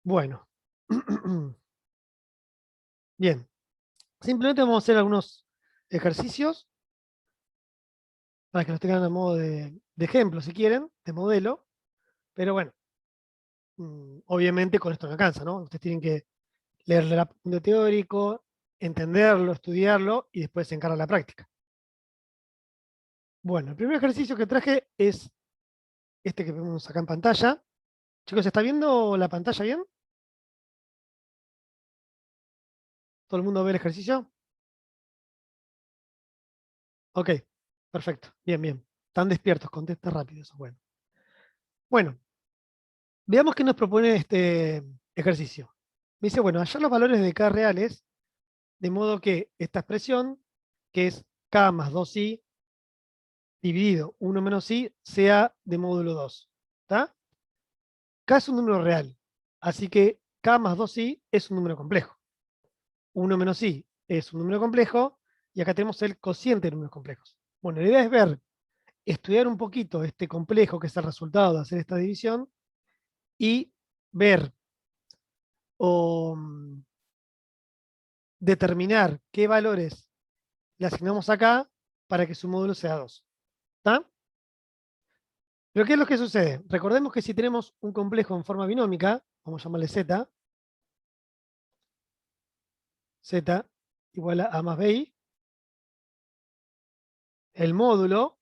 Bueno. Bien. Simplemente vamos a hacer algunos ejercicios para que los tengan a modo de ejemplo, si quieren, de modelo. Pero bueno, obviamente con esto no alcanza, ¿no? Ustedes tienen que leer el apunte teórico, entenderlo, estudiarlo y después se encarga la práctica. Bueno, el primer ejercicio que traje es este que vemos acá en pantalla. Chicos, ¿se está viendo la pantalla bien? ¿Todo el mundo ve el ejercicio? Ok, perfecto. Bien, bien. Están despiertos, contesta rápido, eso es bueno. Bueno, veamos qué nos propone este ejercicio. Me dice, bueno, hallar los valores de K reales, de modo que esta expresión, que es K más 2i dividido 1 menos i, sea de módulo 2. ¿Está? K es un número real, así que K más 2i es un número complejo. 1 menos i es un número complejo, y acá tenemos el cociente de números complejos. Bueno, la idea es ver, estudiar un poquito este complejo, que es el resultado de hacer esta división, y ver o determinar qué valores le asignamos acá para que su módulo sea 2. ¿Está? Pero ¿qué es lo que sucede? Recordemos que si tenemos un complejo en forma binómica, vamos a llamarle z, z igual a más bi, el módulo,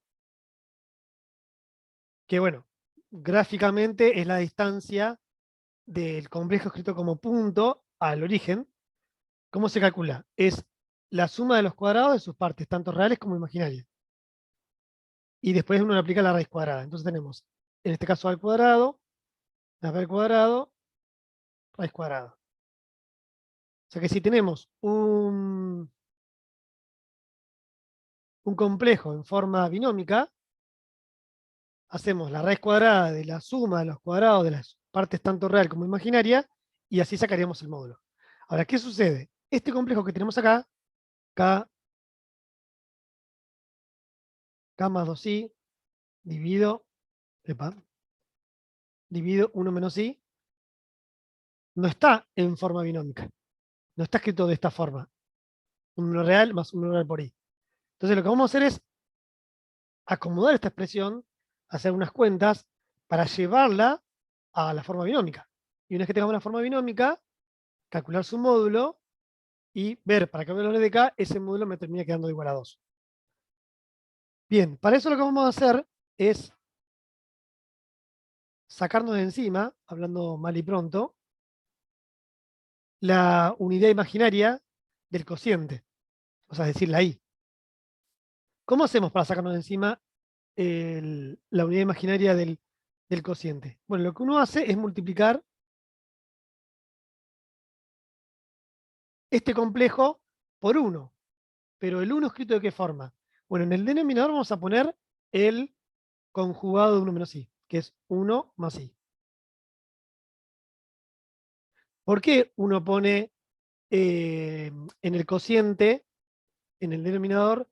que bueno, gráficamente es la distancia del complejo escrito como punto al origen. ¿Cómo se calcula? Es la suma de los cuadrados de sus partes, tanto reales como imaginarias. Y después uno le aplica la raíz cuadrada. Entonces tenemos, en este caso, a al cuadrado, más b al cuadrado, raíz cuadrada. O sea que si tenemos un complejo en forma binómica, hacemos la raíz cuadrada de la suma de los cuadrados de las partes tanto real como imaginaria, y así sacaríamos el módulo. Ahora, ¿qué sucede? Este complejo que tenemos acá, K más 2i, dividido, epa, dividido 1 menos i, no está en forma binómica. No está escrito de esta forma. Un número real más un número real por i. Entonces lo que vamos a hacer es acomodar esta expresión, hacer unas cuentas para llevarla a la forma binómica. Y una vez que tengamos la forma binómica, calcular su módulo y ver para qué valor de k ese módulo me termina quedando igual a 2. Bien, para eso lo que vamos a hacer es sacarnos de encima, hablando mal y pronto, la unidad imaginaria del cociente, o sea, es decir, la i. ¿Cómo hacemos para sacarnos de encima la unidad imaginaria del cociente? Bueno, lo que uno hace es multiplicar este complejo por 1. Pero el 1 escrito de qué forma? Bueno, en el denominador vamos a poner el conjugado de 1 menos i, que es 1 más i. ¿Por qué uno pone en el cociente, en el denominador,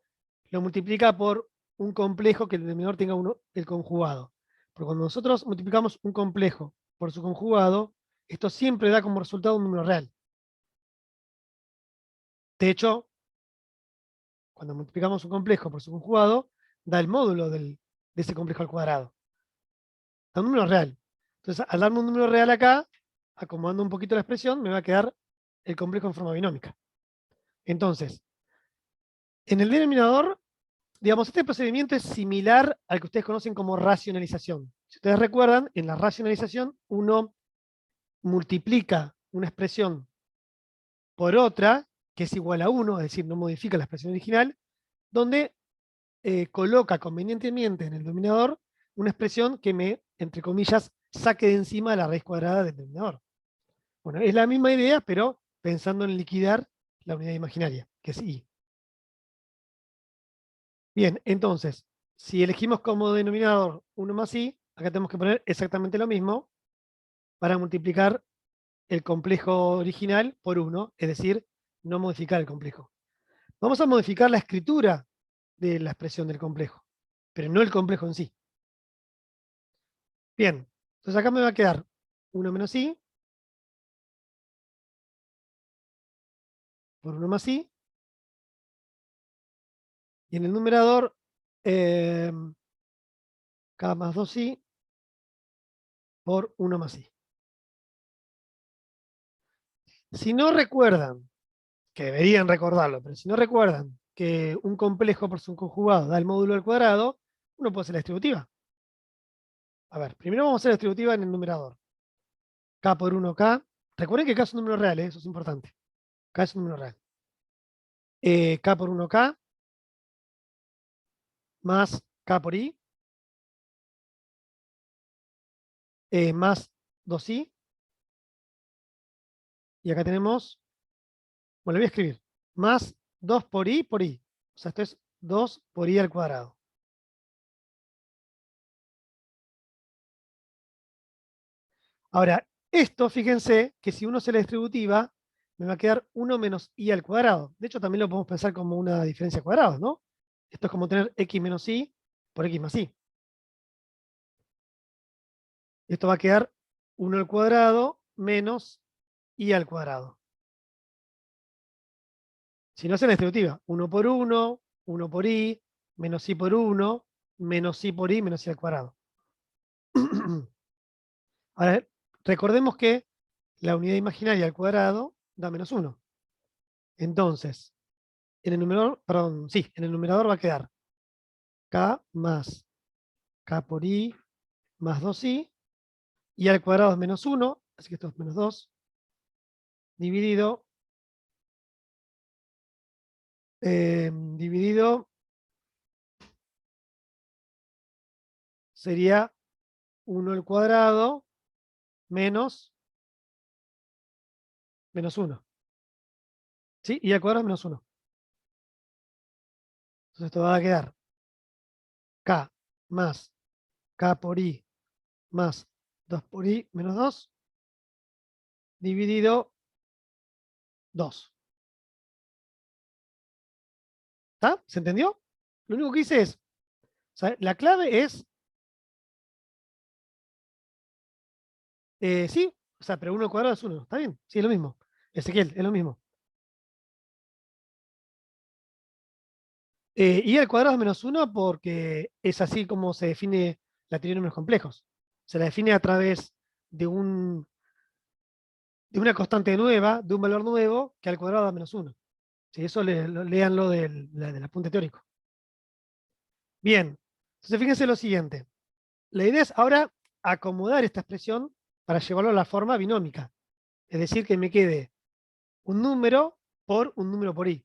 lo multiplica por un complejo que el denominador tenga el conjugado? Porque cuando nosotros multiplicamos un complejo por su conjugado, esto siempre da como resultado un número real. De hecho, cuando multiplicamos un complejo por su conjugado, da el módulo de ese complejo al cuadrado. Da un número real. Entonces, al darme un número real acá, acomodando un poquito la expresión, me va a quedar el complejo en forma binómica. Entonces, en el denominador, digamos, este procedimiento es similar al que ustedes conocen como racionalización. Si ustedes recuerdan, en la racionalización uno multiplica una expresión por otra, que es igual a 1, es decir, no modifica la expresión original, donde coloca convenientemente en el denominador una expresión que me, entre comillas, saque de encima la raíz cuadrada del denominador. Bueno, es la misma idea, pero pensando en liquidar la unidad imaginaria, que es i. Bien, entonces, si elegimos como denominador 1 más i, acá tenemos que poner exactamente lo mismo para multiplicar el complejo original por 1, es decir, no modificar el complejo. Vamos a modificar la escritura de la expresión del complejo, pero no el complejo en sí. Bien, entonces acá me va a quedar 1 menos i por 1 más i. Y en el numerador, k más 2i por 1 más i. Si no recuerdan, que deberían recordarlo, pero si no recuerdan que un complejo por su conjugado da el módulo al cuadrado, uno puede hacer la distributiva. A ver, primero vamos a hacer la distributiva en el numerador. K por 1k. Recuerden que k es un número real, eso es importante. K es un número real. K por 1k más k por i más 2i. Y acá tenemos, bueno, lo voy a escribir, más 2 por i por i. O sea, esto es 2 por i al cuadrado. Ahora, esto, fíjense, que si uno hace la distributiva, me va a quedar 1 menos i al cuadrado. De hecho, también lo podemos pensar como una diferencia de cuadrados, ¿no? Esto es como tener x menos i por x más i. Esto va a quedar 1 al cuadrado menos i al cuadrado. Si no hace la distributiva, 1 por 1, 1 por i, menos i por 1, menos i por i, menos i al cuadrado. Ahora, recordemos que la unidad imaginaria al cuadrado da menos 1. Entonces, en el numerador, perdón, sí, en el numerador va a quedar k más k por i más 2i, y al cuadrado es menos 1, así que esto es menos 2, dividido, dividido sería 1 al cuadrado menos 1. ¿Sí? Y al cuadrado es menos 1. Entonces esto va a quedar k más k por i más 2 por i menos 2 dividido 2. ¿Está? ¿Se entendió? Lo único que hice es, o sea, la clave es, sí, o sea, pero 1 al cuadrado es 1. ¿Está bien? Sí, es lo mismo. Ezequiel, es lo mismo. Y al cuadrado es menos 1 porque es así como se define la teoría de números complejos. Se la define a través de, de una constante nueva, de un valor nuevo, que al cuadrado da menos 1. Si eso léanlo del apunte teórico. Bien, entonces fíjense lo siguiente. La idea es ahora acomodar esta expresión para llevarlo a la forma binómica. Es decir, que me quede un número por un número por i.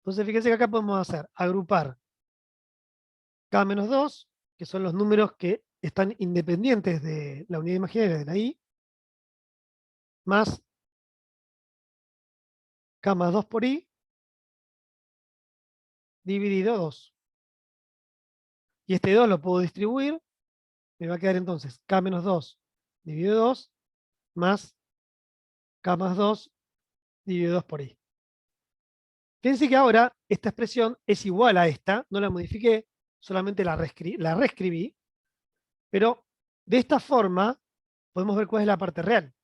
Entonces fíjense que acá podemos hacer agrupar k menos 2, que son los números que están independientes de la unidad imaginaria de la i, más k más 2 por i, dividido 2. Y este 2 lo puedo distribuir, me va a quedar entonces k menos 2 dividido 2, más k más 2 dividido 2 por i. Fíjense que ahora esta expresión es igual a esta, no la modifiqué, solamente la reescribí, pero de esta forma podemos ver cuál es la parte real.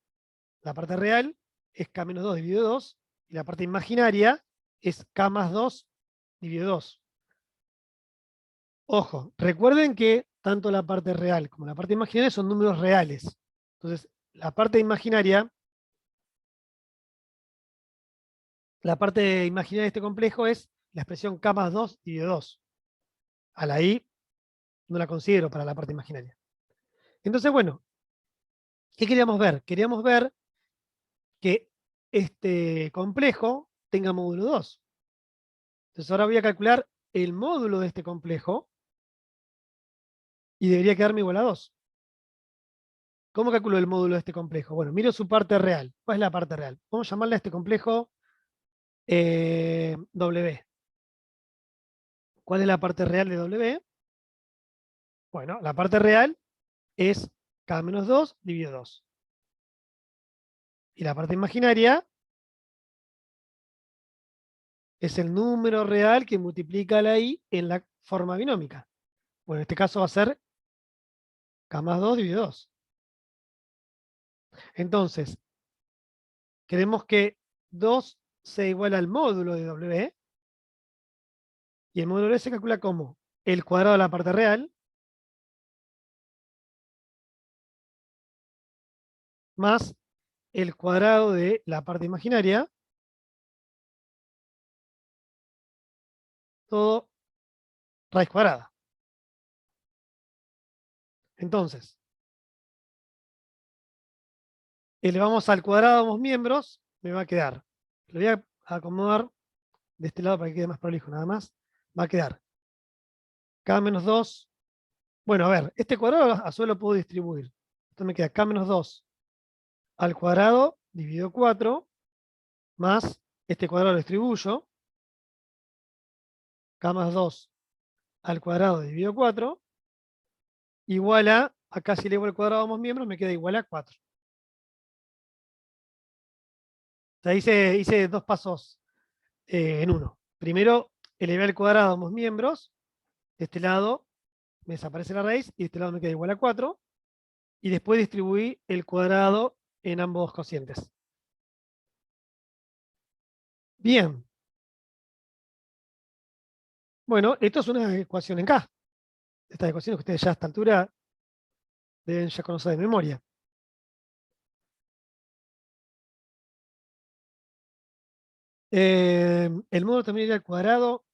La parte real es k menos 2 dividido 2, y la parte imaginaria es k más 2 dividido 2. Ojo, recuerden que tanto la parte real como la parte imaginaria son números reales. Entonces, la parte imaginaria de este complejo es la expresión k más 2 dividido 2. A la i no la considero para la parte imaginaria. Entonces, bueno, ¿qué queríamos ver? Queríamos ver que este complejo tenga módulo 2. Entonces ahora voy a calcular el módulo de este complejo y debería quedarme igual a 2. ¿Cómo calculo el módulo de este complejo? Bueno, miro su parte real. ¿Cuál es la parte real? Vamos a llamarle a este complejo W. ¿Cuál es la parte real de W? Bueno, la parte real es K menos 2 dividido 2. Y la parte imaginaria es el número real que multiplica la I en la forma binómica. Bueno, en este caso va a ser K más 2 dividido 2. Entonces, queremos que 2C igual al módulo de W. Y el módulo W se calcula como el cuadrado de la parte real más el cuadrado de la parte imaginaria, todo raíz cuadrada. Entonces, elevamos al cuadrado ambos miembros, me va a quedar, lo voy a acomodar de este lado para que quede más prolijo, nada más, va a quedar K menos 2. Bueno, a ver, este cuadrado a su vez lo puedo distribuir. Entonces me queda K menos 2 al cuadrado dividido 4, más este cuadrado lo distribuyo, K más 2 al cuadrado dividido 4, igual a, acá si elevo el cuadrado a ambos miembros, me queda igual a 4. O sea, hice dos pasos en uno. Primero, elevé el cuadrado a ambos miembros, de este lado me desaparece la raíz y de este lado me queda igual a 4, y después distribuí el cuadrado en ambos cocientes. Bien, bueno, esto es una ecuación en K. Esta ecuación que ustedes ya a esta altura deben ya conocer de memoria. El módulo también iría al cuadrado.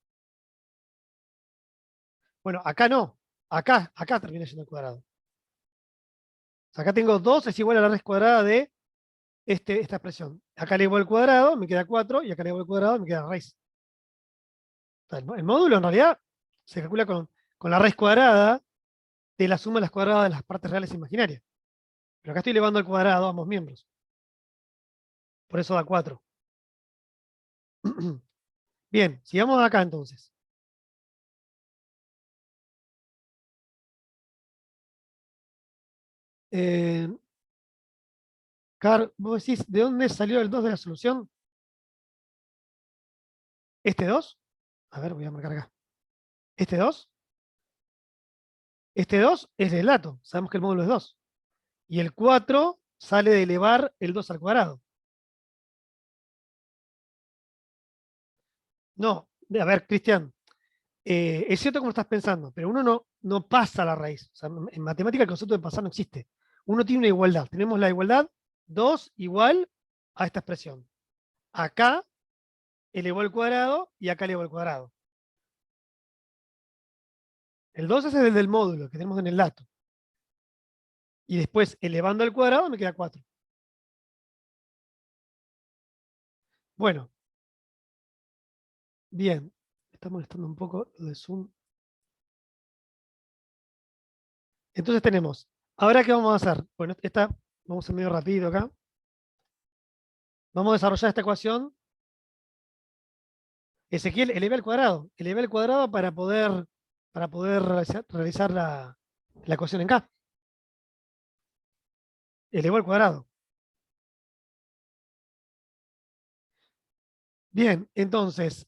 Bueno, acá no. Acá termina yendo al cuadrado. O sea, acá tengo 2 es igual a la raíz cuadrada de esta expresión. Acá le llevo al cuadrado, me queda 4, y acá le llevo al cuadrado, me queda la raíz. O sea, el módulo en realidad se calcula con la raíz cuadrada de la suma de las cuadradas de las partes reales e imaginarias. Pero acá estoy elevando al cuadrado a ambos miembros. Por eso da 4. Bien, sigamos acá entonces. Eh, vos decís, ¿de dónde salió el 2 de la solución? ¿Este 2? A ver, voy a marcar acá. ¿Este 2? Este 2 es del dato. Sabemos que el módulo es 2. Y el 4 sale de elevar el 2 al cuadrado. No, a ver, Cristian, es cierto como estás pensando, pero uno no pasa la raíz. O sea, en matemática el concepto de pasar no existe. Uno tiene una igualdad. Tenemos la igualdad 2 igual a esta expresión. Acá elevó al cuadrado y acá elevó al cuadrado. El 2 es el del módulo que tenemos en el dato. Y después, elevando al cuadrado, me queda 4. Bueno, bien. Me está molestando un poco lo de Zoom. Entonces tenemos, ahora qué vamos a hacer. Bueno, vamos a ir medio rápido acá. Vamos a desarrollar esta ecuación. Ezequiel, eleva al cuadrado para poder realizar la ecuación en K. Elevó al cuadrado. Bien, entonces,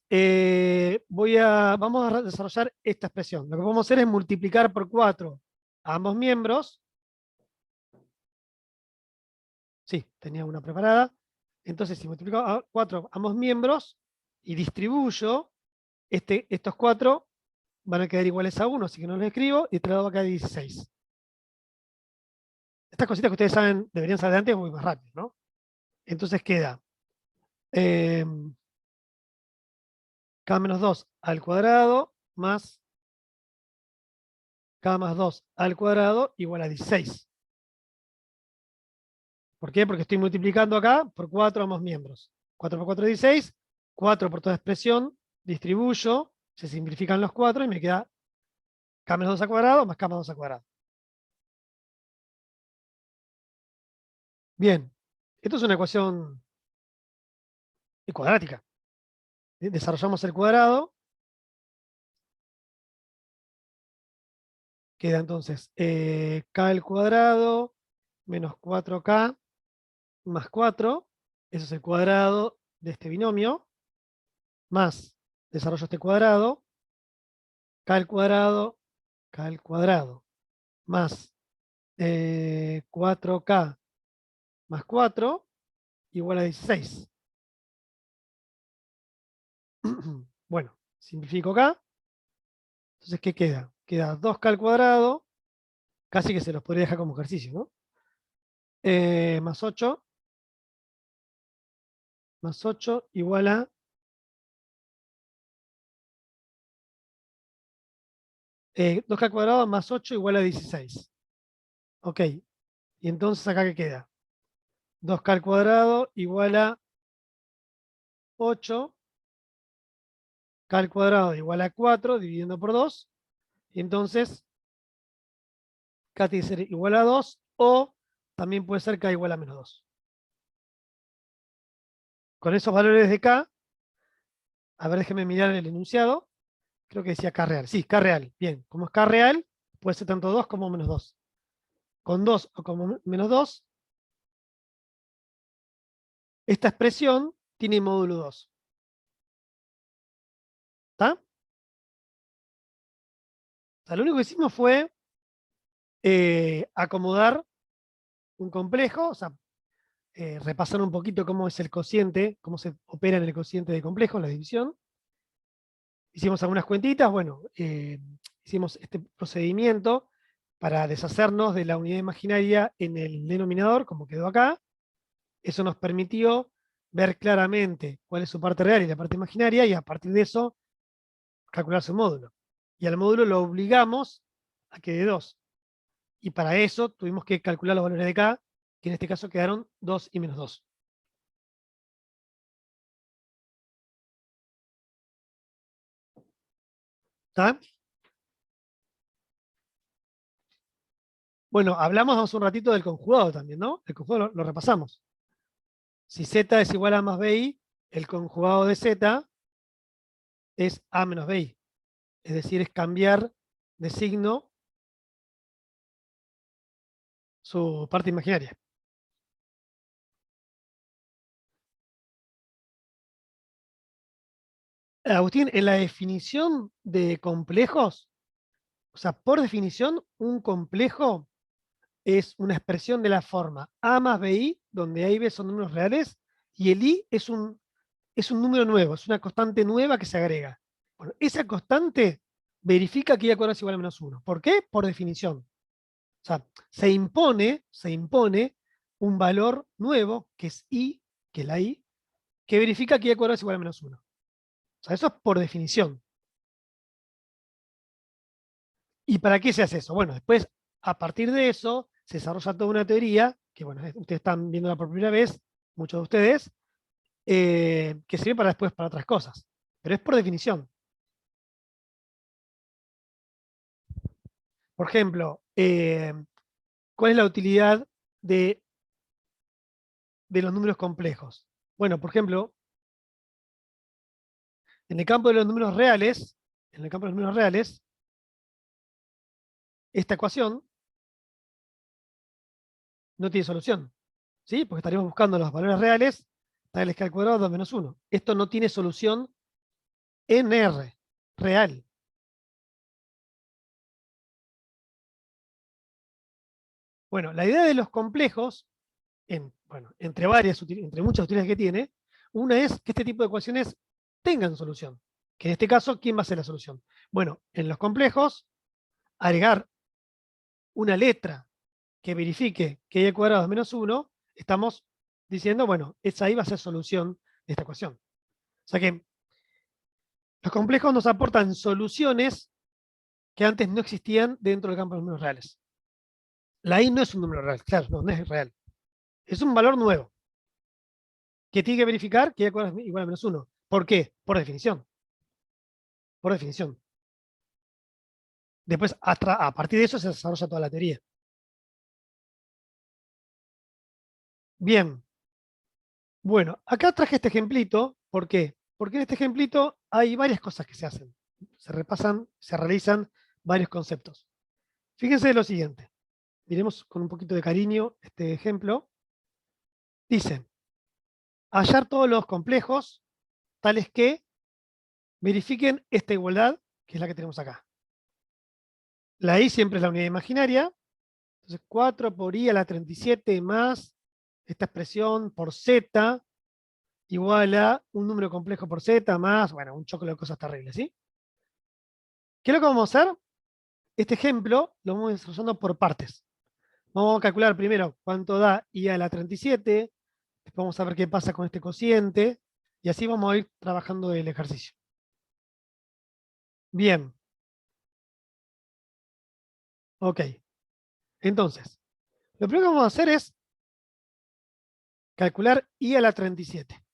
vamos a desarrollar esta expresión. Lo que vamos a hacer es multiplicar por 4 a ambos miembros. Sí, tenía una preparada. Entonces, si multiplico a 4 ambos miembros y distribuyo, estos 4 van a quedar iguales a 1, así que no los escribo, y este lado va a quedar 16. Estas cositas que ustedes saben, deberían saber de antes, voy más rápido, ¿no? Entonces queda eh, K menos 2 al cuadrado más K más 2 al cuadrado igual a 16. ¿Por qué? Porque estoy multiplicando acá por 4 ambos miembros. 4 por 4 es 16, 4 por toda expresión, distribuyo, se simplifican los 4 y me queda K menos 2 al cuadrado más K más 2 al cuadrado. Bien, esto es una ecuación cuadrática. Desarrollamos el cuadrado, queda entonces K al cuadrado menos 4K más 4, eso es el cuadrado de este binomio, más desarrollo este cuadrado, K al cuadrado, más 4K más 4, igual a 16. Bueno, simplifico acá. Entonces, ¿qué queda? Queda 2k al cuadrado, casi que se los podría dejar como ejercicio, ¿no? Más 8, más 8 igual a 2k al cuadrado más 8 igual a 16. Ok, y entonces acá ¿qué queda? 2k al cuadrado igual a 8, k al cuadrado igual a 4, dividiendo por 2, y entonces k tiene que ser igual a 2, o también puede ser k igual a menos 2. Con esos valores de k, a ver, déjeme mirar el enunciado, creo que decía k real. Sí, k real. Bien, como es k real, puede ser tanto 2 como menos 2. Con 2 o como menos 2, esta expresión tiene módulo 2. ¿Está? O sea, lo único que hicimos fue acomodar un complejo, o sea, repasar un poquito cómo es el cociente, cómo se opera en el cociente de complejo, la división. Hicimos algunas cuentitas, bueno, hicimos este procedimiento para deshacernos de la unidad imaginaria en el denominador, como quedó acá. Eso nos permitió ver claramente cuál es su parte real y la parte imaginaria, y a partir de eso calcular su módulo. Y al módulo lo obligamos a que dé 2. Y para eso tuvimos que calcular los valores de k, que en este caso quedaron 2 y menos 2. ¿Está? Bueno, hablamos hace un ratito del conjugado también, ¿no? El conjugado lo repasamos. Si z es igual a más bi, el conjugado de z es a menos bi. Es decir, es cambiar de signo su parte imaginaria. Agustín, en la definición de complejos, o sea, por definición, un complejo es una expresión de la forma a más bi, donde a y b son números reales, y el i es un número nuevo, es una constante nueva que se agrega. Bueno, esa constante verifica que y al cuadrado es igual a menos 1. ¿Por qué? Por definición. O sea, se impone un valor nuevo, que es i, que es la i, que verifica que y al cuadrado es igual a menos 1. O sea, eso es por definición. ¿Y para qué se hace eso? Bueno, después, a partir de eso, se desarrolla toda una teoría, que bueno, ustedes están viéndola por primera vez, muchos de ustedes, que sirve para después para otras cosas. Pero es por definición. Por ejemplo, ¿cuál es la utilidad de, de los números complejos? Bueno, por ejemplo, en el campo de los números reales, esta ecuación no tiene solución, ¿sí? Porque estaríamos buscando los valores reales, tales que al cuadrado 2 menos 1. Esto no tiene solución en R, real. Bueno, la idea de los complejos, bueno, entre muchas utilidades que tiene, una es que este tipo de ecuaciones tengan solución. Que en este caso, ¿quién va a ser la solución? Bueno, en los complejos, agregar una letra que verifique que y al cuadrado es menos 1, estamos diciendo, bueno, esa ahí va a ser solución de esta ecuación. O sea que los complejos nos aportan soluciones que antes no existían dentro del campo de los números reales. La i no es un número real, claro, no es real. Es un valor nuevo que tiene que verificar que y al cuadrado es igual a menos 1. ¿Por qué? Por definición. Por definición. Después, a partir de eso se desarrolla toda la teoría. Bien. Bueno, acá traje este ejemplito. ¿Por qué? Porque en este ejemplito hay varias cosas que se hacen. Se repasan, se realizan varios conceptos. Fíjense lo siguiente. Miremos con un poquito de cariño este ejemplo. Dice, hallar todos los complejos tales que verifiquen esta igualdad, que es la que tenemos acá. La i siempre es la unidad imaginaria. Entonces 4 por i a la 37 más esta expresión por z igual a un número complejo por z más, bueno, un choclo de cosas terribles, ¿sí? ¿Qué es lo que vamos a hacer? Este ejemplo lo vamos desarrollando por partes. Vamos a calcular primero cuánto da i a la 37, después vamos a ver qué pasa con este cociente, y así vamos a ir trabajando el ejercicio. Bien. Ok. Entonces, lo primero que vamos a hacer es calcular i a la 37.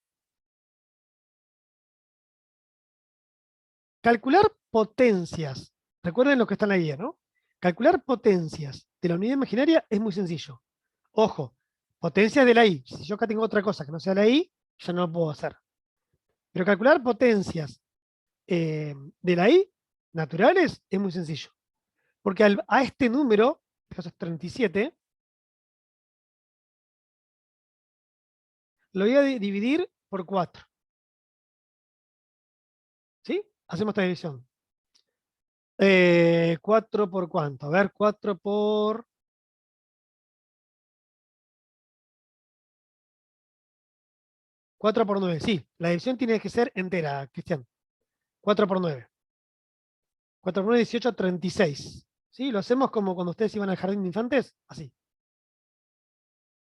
Calcular potencias. Recuerden lo que está en la guía, ¿no? Calcular potencias de la unidad imaginaria es muy sencillo. Ojo, potencias de la i. Si yo acá tengo otra cosa que no sea la i, ya no lo puedo hacer. Pero calcular potencias de la i naturales es muy sencillo. Porque a este número, que es 37, lo voy a dividir por 4. ¿Sí? Hacemos esta división. 4 por cuánto? A ver, 4 por... 4 por 9, sí. La división tiene que ser entera, Cristian. 4 por 9. 4 por 9, 18, 36. ¿Sí? Lo hacemos como cuando ustedes iban al jardín de infantes. Así.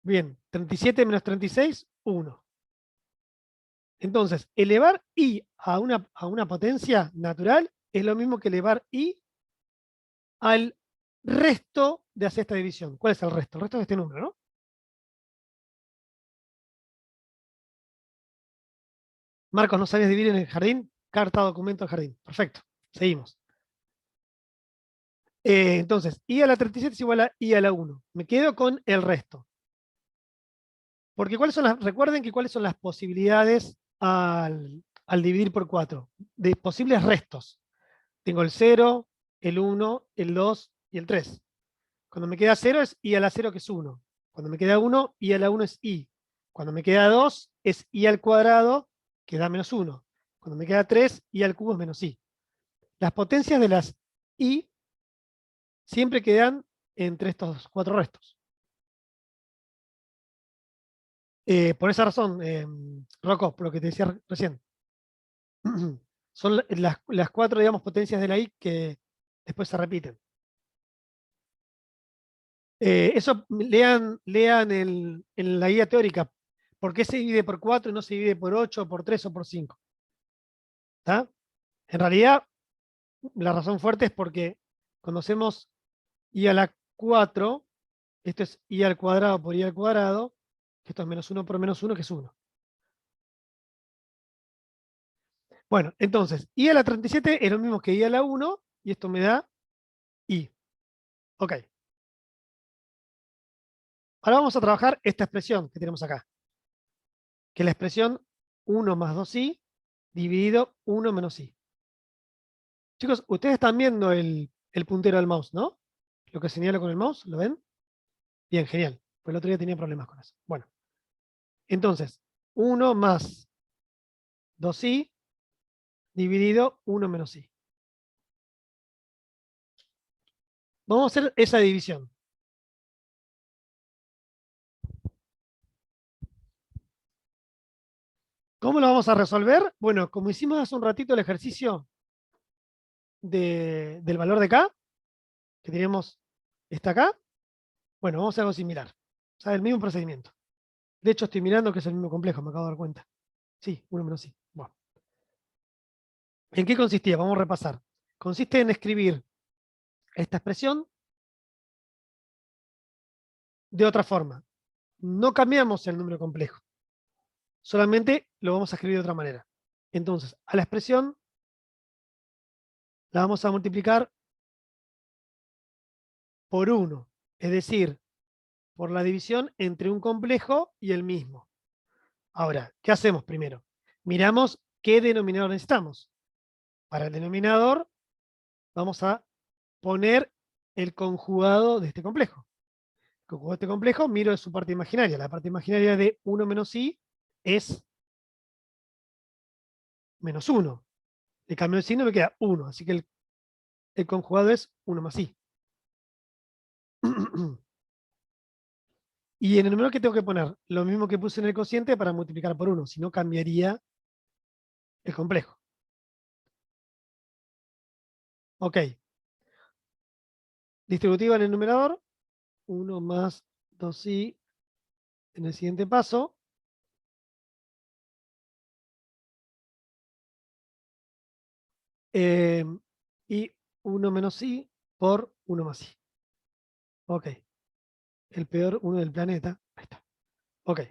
Bien. 37 menos 36, 1. Entonces, elevar i a una potencia natural es lo mismo que elevar i al resto de hacer esta división. ¿Cuál es el resto? El resto es este número, ¿no? Marcos, ¿no sabías dividir en el jardín? Carta, documento, jardín. Perfecto. Seguimos. Entonces, i a la 37 es igual a i a la 1. Me quedo con el resto. Porque recuerden que cuáles son las posibilidades al dividir por 4. De posibles restos. Tengo el 0, el 1, el 2 y el 3. Cuando me queda 0 es i a la 0, que es 1. Cuando me queda 1, i a la 1 es i. Cuando me queda 2 es i al cuadrado, que da menos 1. Cuando me queda 3, i al cubo es menos i. Las potencias de las i siempre quedan entre estos 4 restos. Por esa razón, Rocco, por lo que te decía recién, son las 4, digamos, potencias de la i que después se repiten. Eso lean en la guía teórica. ¿Por qué se divide por 4 y no se divide por 8, por 3 o por 5? ¿Está? En realidad, la razón fuerte es porque cuando hacemos i a la 4, esto es i al cuadrado por i al cuadrado, que esto es menos 1 por menos 1, que es 1. Bueno, entonces, i a la 37 es lo mismo que i a la 1, y esto me da i. Ok. Ahora vamos a trabajar esta expresión que tenemos acá, que es la expresión 1 más 2i dividido 1 menos i. Chicos, ustedes están viendo el puntero del mouse, ¿no? Lo que señalo con el mouse, ¿lo ven? Bien, genial. Pues el otro día tenía problemas con eso. Bueno, entonces, 1 más 2i dividido 1 menos i. Vamos a hacer esa división. ¿Cómo lo vamos a resolver? Bueno, como hicimos hace un ratito el ejercicio del valor de k, que teníamos está acá, bueno, vamos a hacer algo similar. O sea, el mismo procedimiento. De hecho, estoy mirando que es el mismo complejo, me acabo de dar cuenta. Sí, 1 menos i. Bueno. ¿En qué consistía? Vamos a repasar. Consiste en escribir esta expresión de otra forma. No cambiamos el número complejo, solamente lo vamos a escribir de otra manera. Entonces, a la expresión la vamos a multiplicar por 1, es decir, por la división entre un complejo y el mismo. Ahora, ¿qué hacemos primero? Miramos qué denominador necesitamos. Para el denominador vamos a poner el conjugado de este complejo. El conjugado de este complejo miro de su parte imaginaria. La parte imaginaria de 1 menos i es menos 1. Le cambio el signo y me queda 1. Así que el conjugado es 1 más i. Y en el número que tengo que poner, lo mismo que puse en el cociente para multiplicar por 1, si no cambiaría el complejo. Ok. Distributiva en el numerador, 1 más 2i en el siguiente paso. Y 1 menos i por 1 más i. Ok. El peor 1 del planeta. Ahí está. Ok.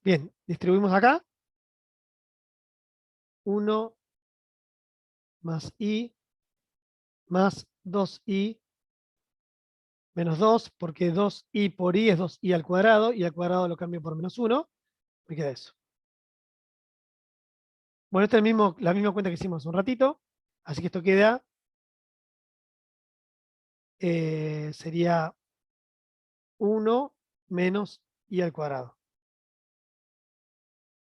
Bien, distribuimos acá. 1 más i más 2i menos 2, porque 2i por i es 2i al cuadrado, y al cuadrado lo cambio por menos 1, me queda eso. Bueno, esta es la misma cuenta que hicimos hace un ratito, así que esto queda, sería 1 menos i al cuadrado.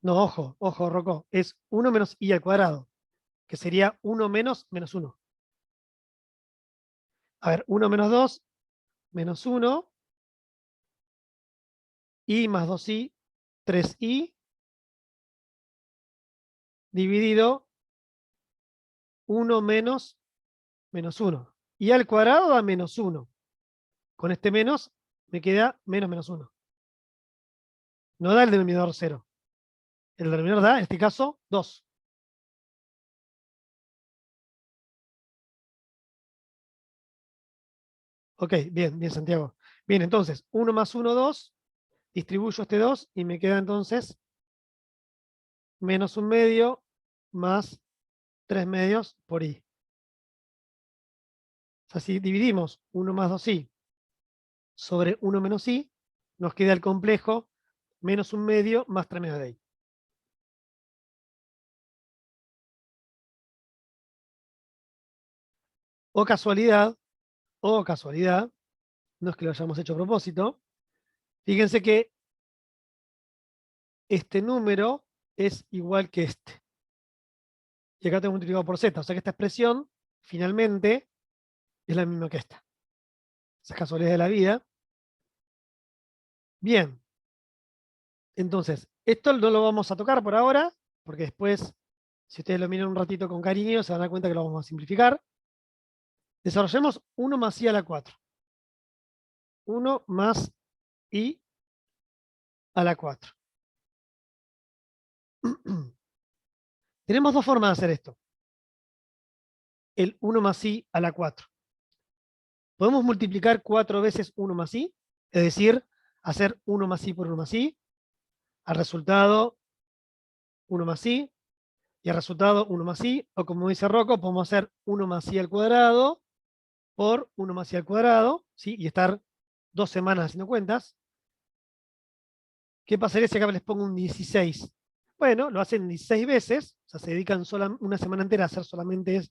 No, ojo, ojo, Rocco, es 1 menos i al cuadrado, que sería 1 menos menos 1. A ver, 1 menos 2, menos 1, i más 2i, 3i, dividido 1 menos menos 1. I al cuadrado da menos 1. Con este menos me queda menos menos 1. No da el denominador 0. El denominador da, en este caso, 2. Ok, bien, bien, Santiago. Bien, entonces, 1 más 1, 2. Distribuyo este 2 y me queda entonces menos 1 medio más 3 medios por i. O sea, si dividimos 1 más 2i sobre 1 menos i, nos queda el complejo menos 1 medio más 3 medios de i. O casualidad, no es que lo hayamos hecho a propósito, fíjense que este número es igual que este. Y acá tengo multiplicado por z, o sea que esta expresión finalmente es la misma que esta. Esas casualidades de la vida. Bien, entonces, esto no lo vamos a tocar por ahora, porque después, si ustedes lo miran un ratito con cariño, se van a dar cuenta que lo vamos a simplificar. Desarrollemos 1 más i a la 4. 1 más i a la 4. Tenemos dos formas de hacer esto. El 1 más i a la 4. Podemos multiplicar 4 veces 1 más i, es decir, hacer 1 más i por 1 más i, al resultado 1 más i, y al resultado 1 más i, o como dice Rocco, podemos hacer 1 más i al cuadrado por 1 más i al cuadrado, ¿sí? Y estar 2 semanas haciendo cuentas. ¿Qué pasaría si acá les pongo un 16? Bueno, lo hacen 16 veces, o sea, se dedican una semana entera a hacer solamente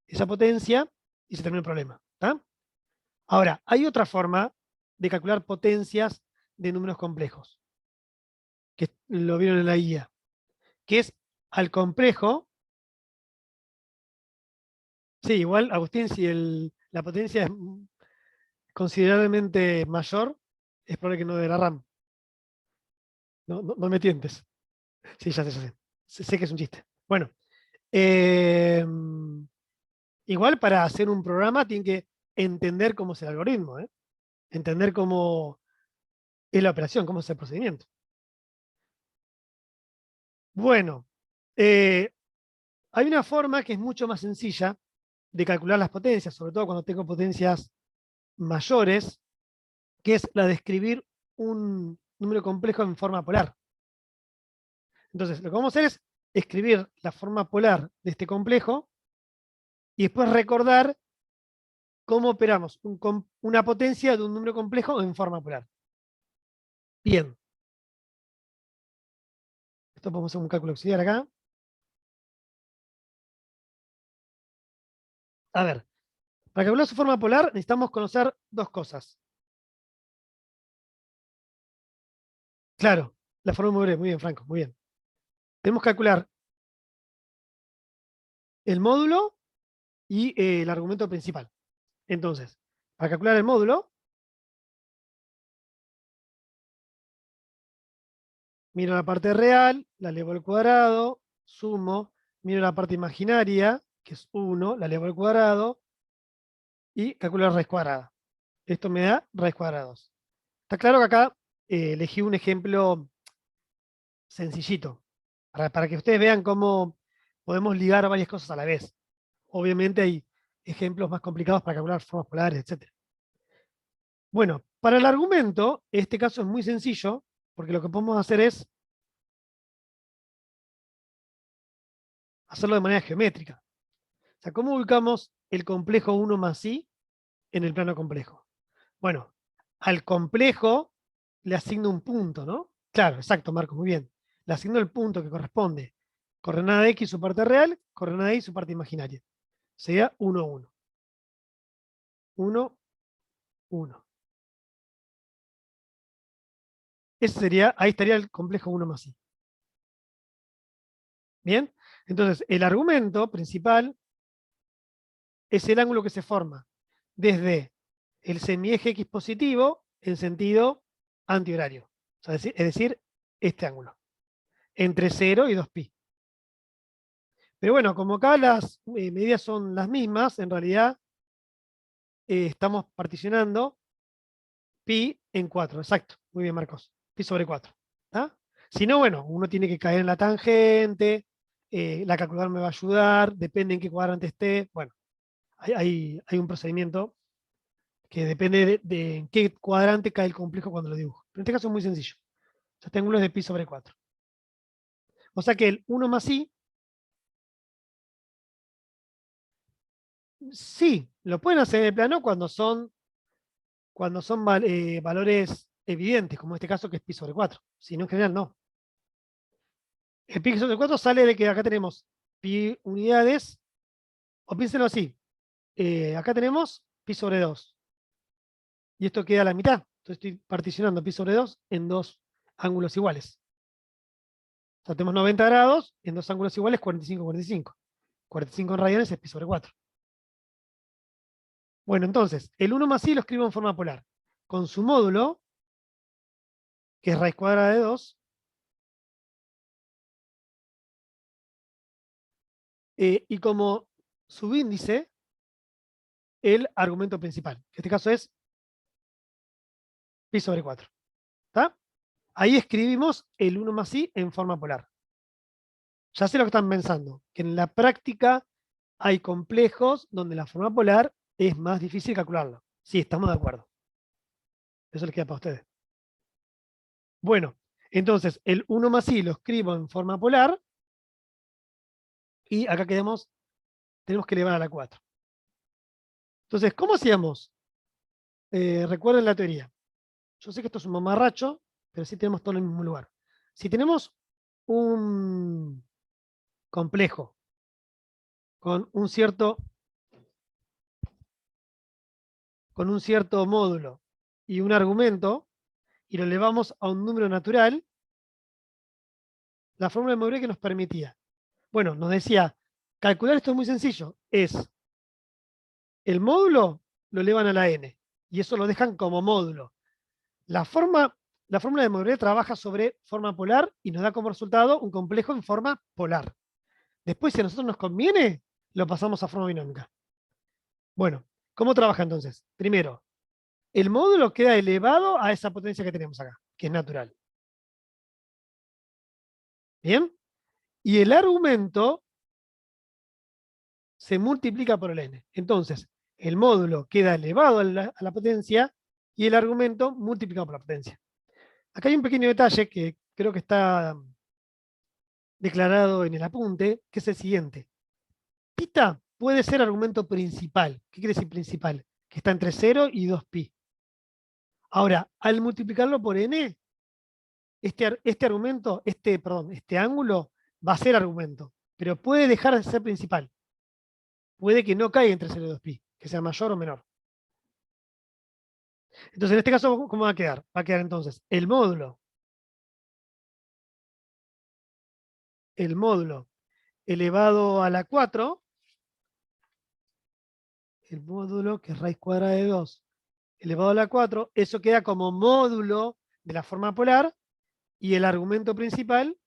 esa potencia y se termina el problema. ¿Tá? Ahora, hay otra forma de calcular potencias de números complejos, que lo vieron en la guía, que es al complejo. Sí, igual, Agustín, si la potencia es considerablemente mayor, es probable que no dé la RAM. No, no, no me tientes. Sí, ya sé, ya sé. Sé que es un chiste. Bueno, eh, igual para hacer un programa tienen que entender cómo es el algoritmo, ¿eh? Entender cómo es la operación, cómo es el procedimiento. Bueno, hay una forma que es mucho más sencilla de calcular las potencias, sobre todo cuando tengo potencias mayores, que es la de escribir un número complejo en forma polar. Entonces, lo que vamos a hacer es escribir la forma polar de este complejo y después recordar cómo operamos una potencia de un número complejo en forma polar. Bien. Esto podemos hacer un cálculo auxiliar acá. A ver, para calcular su forma polar necesitamos conocer dos cosas. Claro, la forma muy breve, muy bien, Franco, muy bien. Tenemos que calcular el módulo y el argumento principal. Entonces, para calcular el módulo, miro la parte real, la elevo al cuadrado, sumo, miro la parte imaginaria, que es 1, la elevo al cuadrado, y calculo la raíz cuadrada. Esto me da raíz cuadrada 2. Está claro que acá elegí un ejemplo sencillito, para que ustedes vean cómo podemos ligar varias cosas a la vez. Obviamente hay ejemplos más complicados para calcular formas polares, etc. Bueno, para el argumento, este caso es muy sencillo, porque lo que podemos hacer es hacerlo de manera geométrica. O sea, ¿cómo ubicamos el complejo 1 más i en el plano complejo? Bueno, al complejo le asigno un punto, ¿no? Claro, exacto, Marco, muy bien. Le asigno el punto que corresponde. Coordenada x su parte real, coordenada y su parte imaginaria. Sería 1, 1. 1, 1. Ese sería, ahí estaría el complejo 1 más i. Bien, entonces el argumento principal es el ángulo que se forma desde el semieje x positivo en sentido antihorario. O sea, es decir, este ángulo, entre 0 y 2pi. Pero bueno, como acá las medidas son las mismas, en realidad estamos particionando pi en 4. Exacto, muy bien, Marcos. Pi sobre 4. ¿Tá? Si no, bueno, uno tiene que caer en la tangente, la calculadora me va a ayudar, depende en qué cuadrante esté. Bueno, hay un procedimiento que depende de en qué cuadrante cae el complejo cuando lo dibujo. Pero en este caso es muy sencillo. Este ángulo es de pi sobre 4. O sea que el 1 más i, sí, lo pueden hacer en el plano cuando son valores evidentes, como en este caso que es pi sobre 4. Si no, en general no. El pi sobre 4 sale de que acá tenemos pi unidades, o piénsenlo así, acá tenemos pi sobre 2. Y esto queda a la mitad. Entonces estoy particionando pi sobre 2 en dos ángulos iguales. O sea, tenemos 90 grados en dos ángulos iguales, 45, 45. 45 en radianes es pi sobre 4. Bueno, entonces, el 1 más i lo escribo en forma polar. Con su módulo, que es raíz cuadrada de 2, y como subíndice, el argumento principal. Que en este caso es pi sobre 4. ¿Está? Ahí escribimos el 1 más i en forma polar. Ya sé lo que están pensando, que en la práctica hay complejos donde la forma polar es más difícil calcularlo. Sí, estamos de acuerdo. Eso les queda para ustedes. Bueno, entonces el 1 más i lo escribo en forma polar y acá tenemos que elevar a la 4. Entonces, ¿cómo hacíamos? Recuerden la teoría. Yo sé que esto es un mamarracho, pero sí tenemos todo en el mismo lugar. Si tenemos un complejo con un cierto módulo y un argumento, y lo elevamos a un número natural, la fórmula de Moiré que nos permitía. Bueno, nos decía, calcular esto es muy sencillo, es el módulo lo elevan a la n, y eso lo dejan como módulo. La fórmula de Moiré trabaja sobre forma polar y nos da como resultado un complejo en forma polar. Después, si a nosotros nos conviene, lo pasamos a forma binómica. Bueno, ¿cómo trabaja entonces? Primero, el módulo queda elevado a esa potencia que tenemos acá, que es natural. ¿Bien? Y el argumento se multiplica por el n. Entonces, el módulo queda elevado a la potencia y el argumento multiplicado por la potencia. Acá hay un pequeño detalle que creo que está declarado en el apunte, que es el siguiente. Pita puede ser argumento principal. ¿Qué quiere decir principal? Que está entre 0 y 2pi. Ahora, al multiplicarlo por n, este ángulo va a ser argumento, pero puede dejar de ser principal. Puede que no caiga entre 0 y 2pi, que sea mayor o menor. Entonces, en este caso, ¿cómo va a quedar? Va a quedar entonces el módulo elevado a la 4, el módulo que es raíz cuadrada de 2 elevado a la 4, eso queda como módulo de la forma polar, y el argumento principal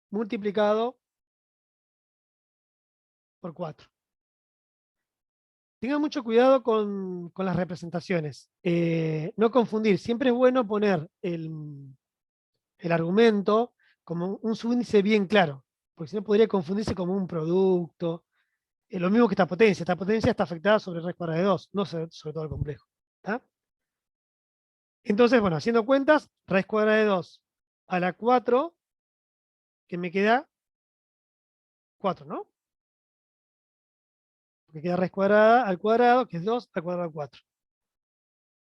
multiplicado por 4. Tengan mucho cuidado con las representaciones. No confundir. Siempre es bueno poner el argumento como un subíndice bien claro, porque si no podría confundirse como un producto. Lo mismo que esta potencia. Esta potencia está afectada sobre raíz cuadrada de 2, no sobre todo el complejo. ¿Está? Entonces, bueno, haciendo cuentas, raíz cuadrada de 2 a la 4, que me queda 4, ¿no? Porque queda raíz cuadrada al cuadrado, que es 2 al cuadrado de 4.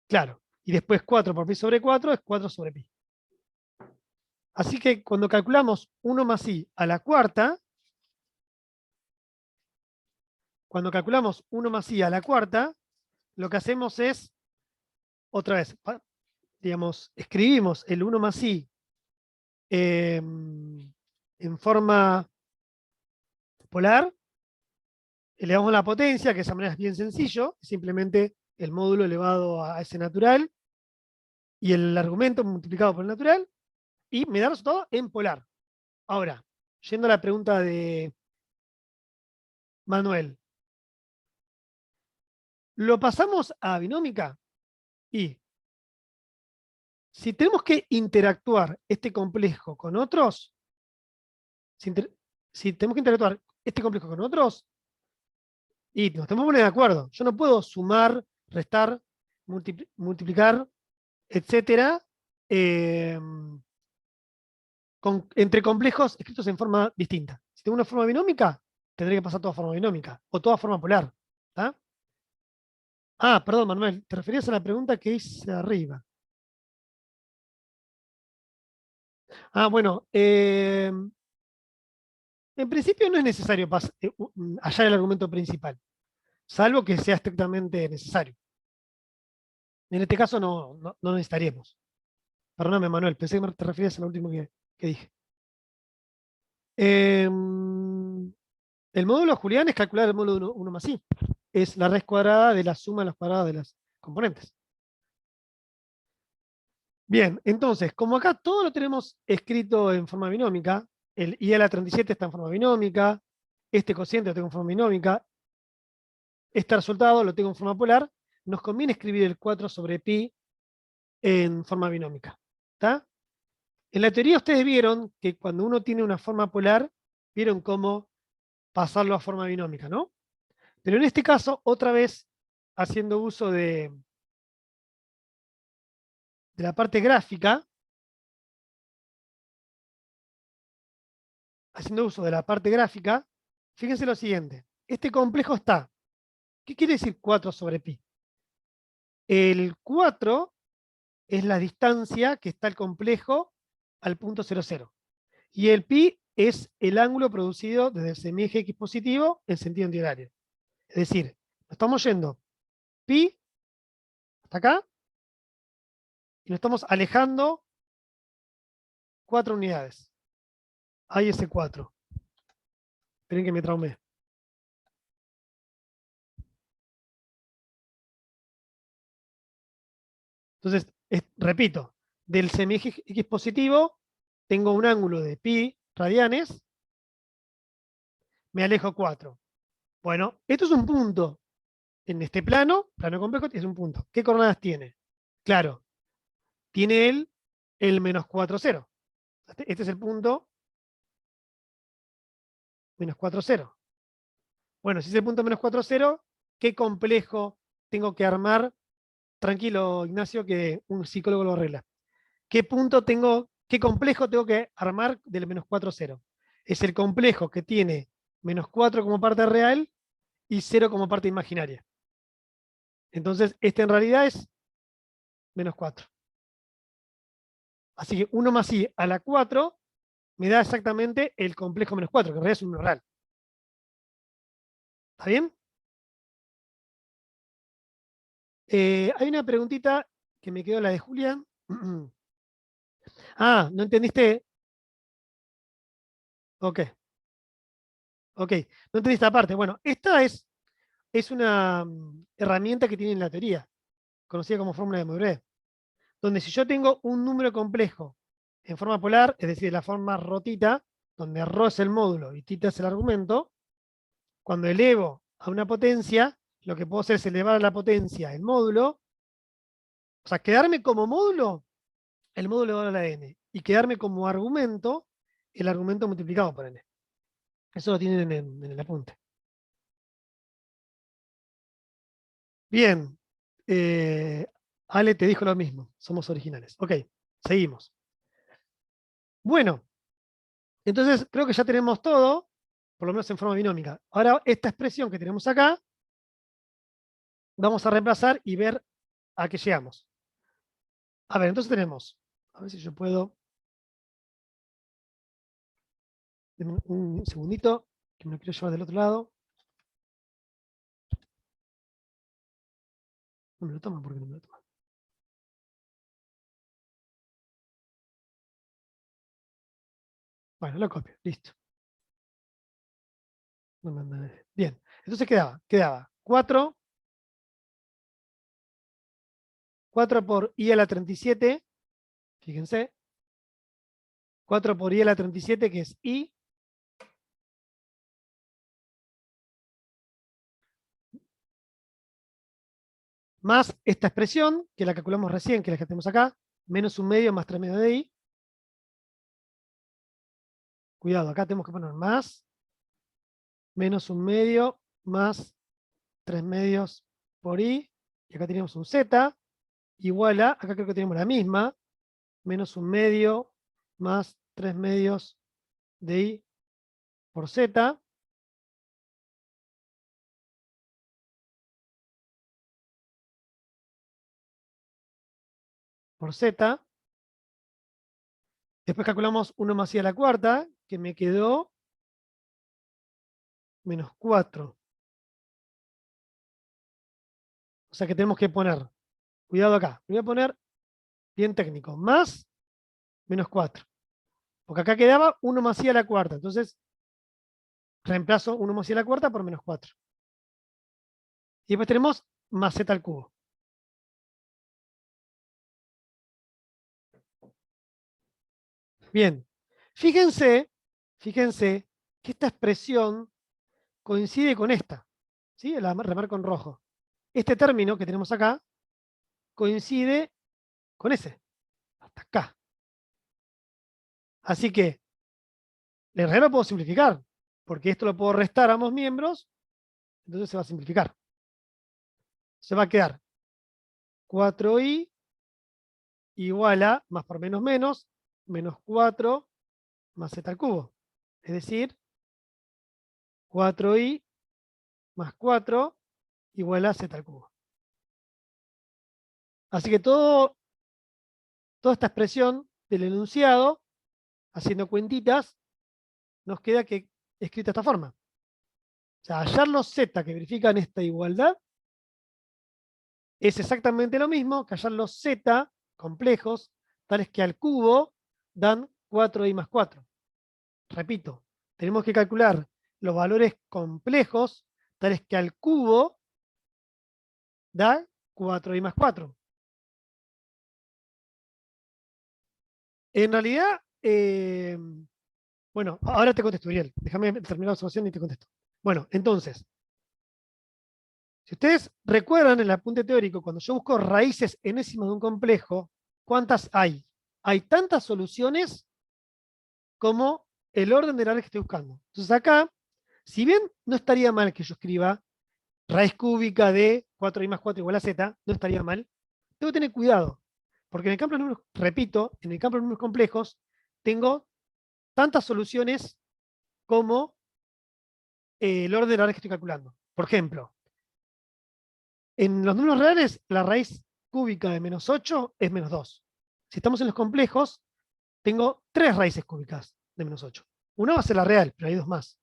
Claro. Y después 4 por pi sobre 4 es 4 sobre pi. Así que cuando calculamos 1 más i a la cuarta, cuando calculamos 1 más i a la cuarta, lo que hacemos es, otra vez, digamos, escribimos el 1 más i en forma polar, elevamos la potencia, que de esa manera es bien sencillo, simplemente el módulo elevado a ese natural, y el argumento multiplicado por el natural, y me da resultado en polar. Ahora, yendo a la pregunta de Manuel, lo pasamos a binómica y si tenemos que interactuar este complejo con otros, si tenemos que interactuar este complejo con otros, y nos tenemos que poner de acuerdo. Yo no puedo sumar, restar, multiplicar, etcétera, eh, entre complejos escritos en forma distinta. Si tengo una forma binómica, tendré que pasar toda forma binómica o toda forma polar. ¿Tá? Ah, perdón, Manuel, te referías a la pregunta que hice arriba. Ah, bueno, en principio no es necesario hallar el argumento principal, salvo que sea estrictamente necesario. En este caso no necesitaríamos. Perdóname, Manuel, pensé que te referías a lo último que dije. El módulo Julián es calcular el módulo 1 más i. Es la raíz cuadrada de la suma de los cuadrados de las componentes. Bien, entonces, como acá todo lo tenemos escrito en forma binómica, el i a la 37 está en forma binómica, este cociente lo tengo en forma binómica, este resultado lo tengo en forma polar, nos conviene escribir el 4 sobre pi en forma binómica. ¿Está? En la teoría ustedes vieron que cuando uno tiene una forma polar, vieron cómo pasarlo a forma binómica, ¿no? Pero en este caso, otra vez, haciendo uso de la parte gráfica, fíjense lo siguiente. Este complejo está. ¿Qué quiere decir 4 sobre pi? El 4 es la distancia que está el complejo al punto 00. Y el pi es el ángulo producido desde el semieje x positivo en sentido antihorario. Es decir, nos estamos yendo pi hasta acá y nos estamos alejando 4 unidades. Ahí ese 4. Esperen que me traumé. Entonces, repito, del semieje x positivo tengo un ángulo de pi radianes, me alejo 4. Bueno, esto es un punto. En este plano complejo, es un punto. ¿Qué coordenadas tiene? Claro, tiene el menos 4, 0. Este es el punto menos 4, 0. Bueno, si es el punto menos 4, 0, ¿qué complejo tengo que armar? Tranquilo, Ignacio, que un psicólogo lo arregla. ¿Qué complejo tengo que armar del menos 4, 0? Es el complejo que tiene menos 4 como parte real y 0 como parte imaginaria. Entonces, este en realidad es menos 4. Así que 1 más i a la 4 me da exactamente el complejo menos 4, que en realidad es un real. ¿Está bien? Hay una preguntita que me quedó, la de Julián. Ah, ¿no entendiste? Ok, ok. No entendiste esta parte. Bueno, esta es una herramienta que tiene en la teoría. conocida como fórmula de Moiré, donde si yo tengo un número complejo en forma polar, es decir, la forma rotita, donde ρ es el módulo y θ es el argumento, cuando elevo a una potencia, lo que puedo hacer es elevar a la potencia el módulo, o sea, quedarme como módulo, el módulo elevado a la n, y quedarme como argumento, el argumento multiplicado por n. Eso lo tienen en el apunte. Bien. Ale te dijo lo mismo. Somos originales. Ok, seguimos. Bueno, entonces creo que ya tenemos todo, por lo menos en forma binómica. Ahora, esta expresión que tenemos acá, vamos a reemplazar y ver a qué llegamos. A ver, entonces tenemos, a ver si yo puedo, denme un segundito, que me lo quiero llevar del otro lado. No me lo toma, porque no me lo toma. Bueno, lo copio, listo. Bien, entonces quedaba 4 por i a la 37, fíjense, 4 por i a la 37, que es i, más esta expresión, que la calculamos recién, que es la que tenemos acá, menos 1/2 más 3/2 de i. Cuidado, acá tenemos que poner más, menos 1/2 más 3/2 por i, y acá tenemos un z, igual a, acá creo que tenemos la misma, menos 1/2 más 3/2 de i por z, por z. Después calculamos 1 más i a la cuarta, que me quedó menos 4. O sea que tenemos que poner, cuidado acá, voy a poner bien técnico, más menos 4. Porque acá quedaba 1 más i a la cuarta. Entonces, reemplazo 1 más i a la cuarta por menos 4. Y después tenemos más z al cubo. Bien, fíjense que esta expresión coincide con esta. ¿Sí? La remarco en rojo. Este término que tenemos acá coincide con ese. Hasta acá. Así que, en realidad lo puedo simplificar. Porque esto lo puedo restar a ambos miembros. Entonces se va a simplificar. Se va a quedar 4i igual a, más por menos menos, menos 4 más z al cubo. Es decir, 4i más 4 igual a z al cubo. Así que toda esta expresión del enunciado, haciendo cuentitas, nos queda que escrita de esta forma. O sea, hallar los z que verifican esta igualdad es exactamente lo mismo que hallar los z complejos, tales que al cubo dan 4i más 4. Repito, tenemos que calcular los valores complejos, tales que al cubo da 4i más 4. En realidad, bueno, ahora te contesto, Uriel. Déjame terminar la observación y te contesto. Bueno, entonces, si ustedes recuerdan en el apunte teórico, cuando yo busco raíces enésimas de un complejo, ¿cuántas hay? Hay tantas soluciones como el orden de la raíz que estoy buscando. Entonces acá, si bien no estaría mal que yo escriba raíz cúbica de 4i más 4 igual a z, no estaría mal, tengo que tener cuidado, porque en el campo de números, repito, en el campo de números complejos, tengo tantas soluciones como el orden de la raíz que estoy calculando. Por ejemplo, en los números reales, la raíz cúbica de menos 8 es menos 2. Si estamos en los complejos, tengo 3 raíces cúbicas de menos 8. Una va a ser la real, pero hay 2 más.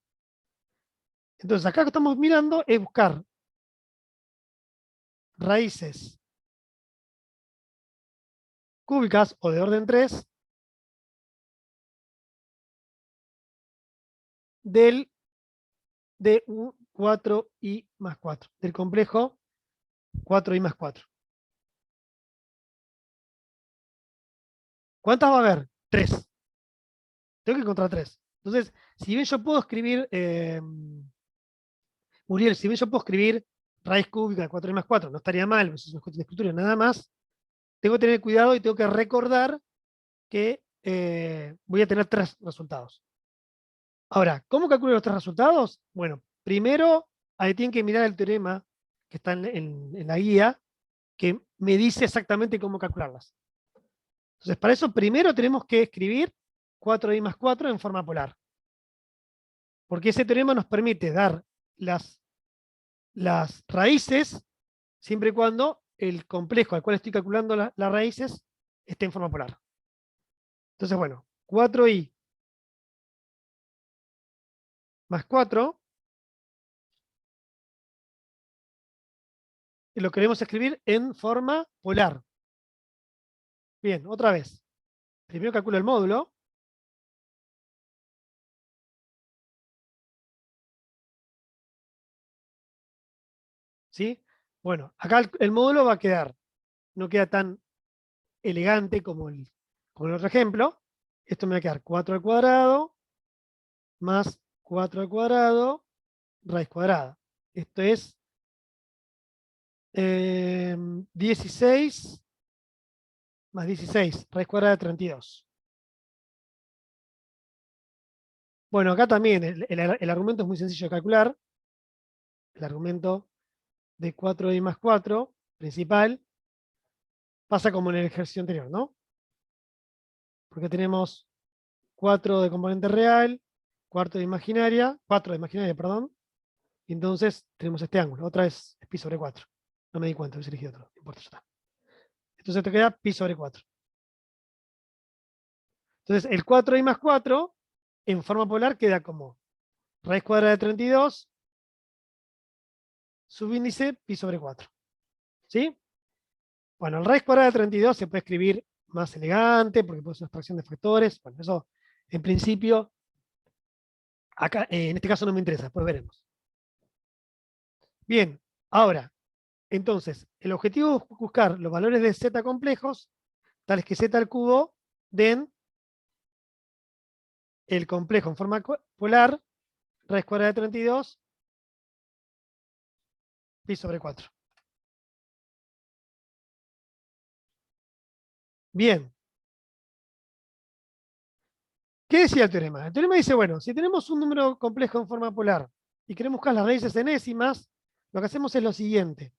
Entonces, acá lo que estamos mirando es buscar raíces cúbicas o de orden 3 de 4i más 4, del complejo 4i más 4. ¿Cuántas va a haber? 3. Tengo que encontrar 3. Entonces, si bien yo puedo escribir, Muriel, si bien yo puedo escribir raíz cúbica de 4i más 4, no estaría mal, eso es una cuestión de escritura, nada más, tengo que tener cuidado y tengo que recordar que voy a tener 3 resultados. Ahora, ¿cómo calculo los 3 resultados? Bueno, primero, ahí tienen que mirar el teorema que está en la guía, que me dice exactamente cómo calcularlas. Entonces, para eso primero tenemos que escribir 4i más 4 en forma polar. Porque ese teorema nos permite dar las raíces siempre y cuando el complejo al cual estoy calculando las raíces esté en forma polar. Entonces, bueno, 4i más 4 lo queremos escribir en forma polar. Bien, otra vez. Primero calculo el módulo. ¿Sí? Bueno, acá el módulo va a quedar, no queda tan elegante como el otro ejemplo. Esto me va a quedar 4 al cuadrado más 4 al cuadrado raíz cuadrada. Esto es 16 más 16, raíz cuadrada de 32. Bueno, acá también el argumento es muy sencillo de calcular. El argumento de 4i más 4, principal, pasa como en el ejercicio anterior, ¿no? Porque tenemos 4 de componente real, 4 de imaginaria, perdón, y entonces tenemos este ángulo. Otra vez es pi sobre 4. No me di cuenta, hubiese elegido otro. No importa, ya está. Entonces te queda pi sobre 4. Entonces el 4i más 4 en forma polar queda como raíz cuadrada de 32 subíndice pi sobre 4. ¿Sí? Bueno, el raíz cuadrada de 32 se puede escribir más elegante porque puede ser una extracción de factores. Bueno, eso en principio, acá en este caso no me interesa, después veremos. Bien, ahora, entonces, el objetivo es buscar los valores de z complejos, tales que z al cubo den el complejo en forma polar, raíz cuadrada de 32, pi sobre 4. Bien, ¿qué decía el teorema? El teorema dice, bueno, si tenemos un número complejo en forma polar y queremos buscar las raíces enésimas, lo que hacemos es lo siguiente.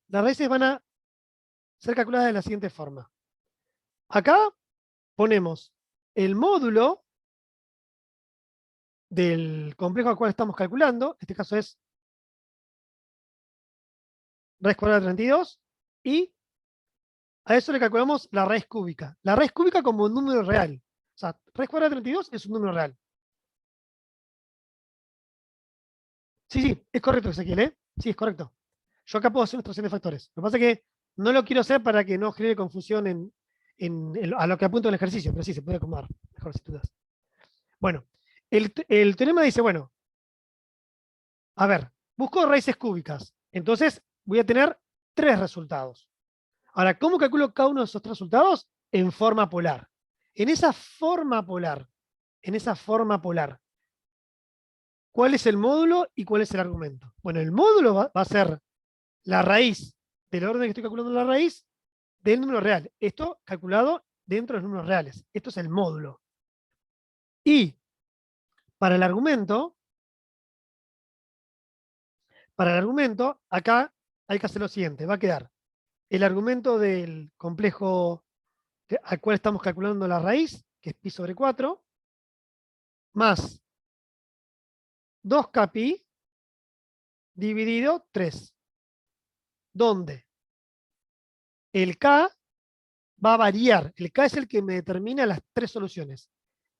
Las raíces van a ser calculadas de la siguiente forma. Acá ponemos el módulo del complejo al cual estamos calculando, en este caso es raíz cuadrada de 32, y a eso le calculamos la raíz cúbica. La raíz cúbica como un número real. O sea, raíz cuadrada de 32 es un número real. Sí, sí, es correcto, Ezequiel, ¿eh? Sí, es correcto. Yo acá puedo hacer una extracción de factores. Lo que pasa es que no lo quiero hacer para que no genere confusión a lo que apunto en el ejercicio, pero sí, se puede acomodar mejor si dudas. Bueno, el teorema dice, bueno, a ver, busco raíces cúbicas. Entonces voy a tener 3 resultados. Ahora, ¿cómo calculo cada uno de esos 3 resultados? En forma polar. En esa forma polar, ¿cuál es el módulo y cuál es el argumento? Bueno, el módulo va a ser la raíz del orden que estoy calculando la raíz del número real. Esto calculado dentro de los números reales. Esto es el módulo. Y para el argumento, acá hay que hacer lo siguiente. Va a quedar el argumento del complejo al cual estamos calculando la raíz, que es pi sobre 4, más 2kpi dividido 3, donde el k va a variar. El k es el que me determina las 3 soluciones.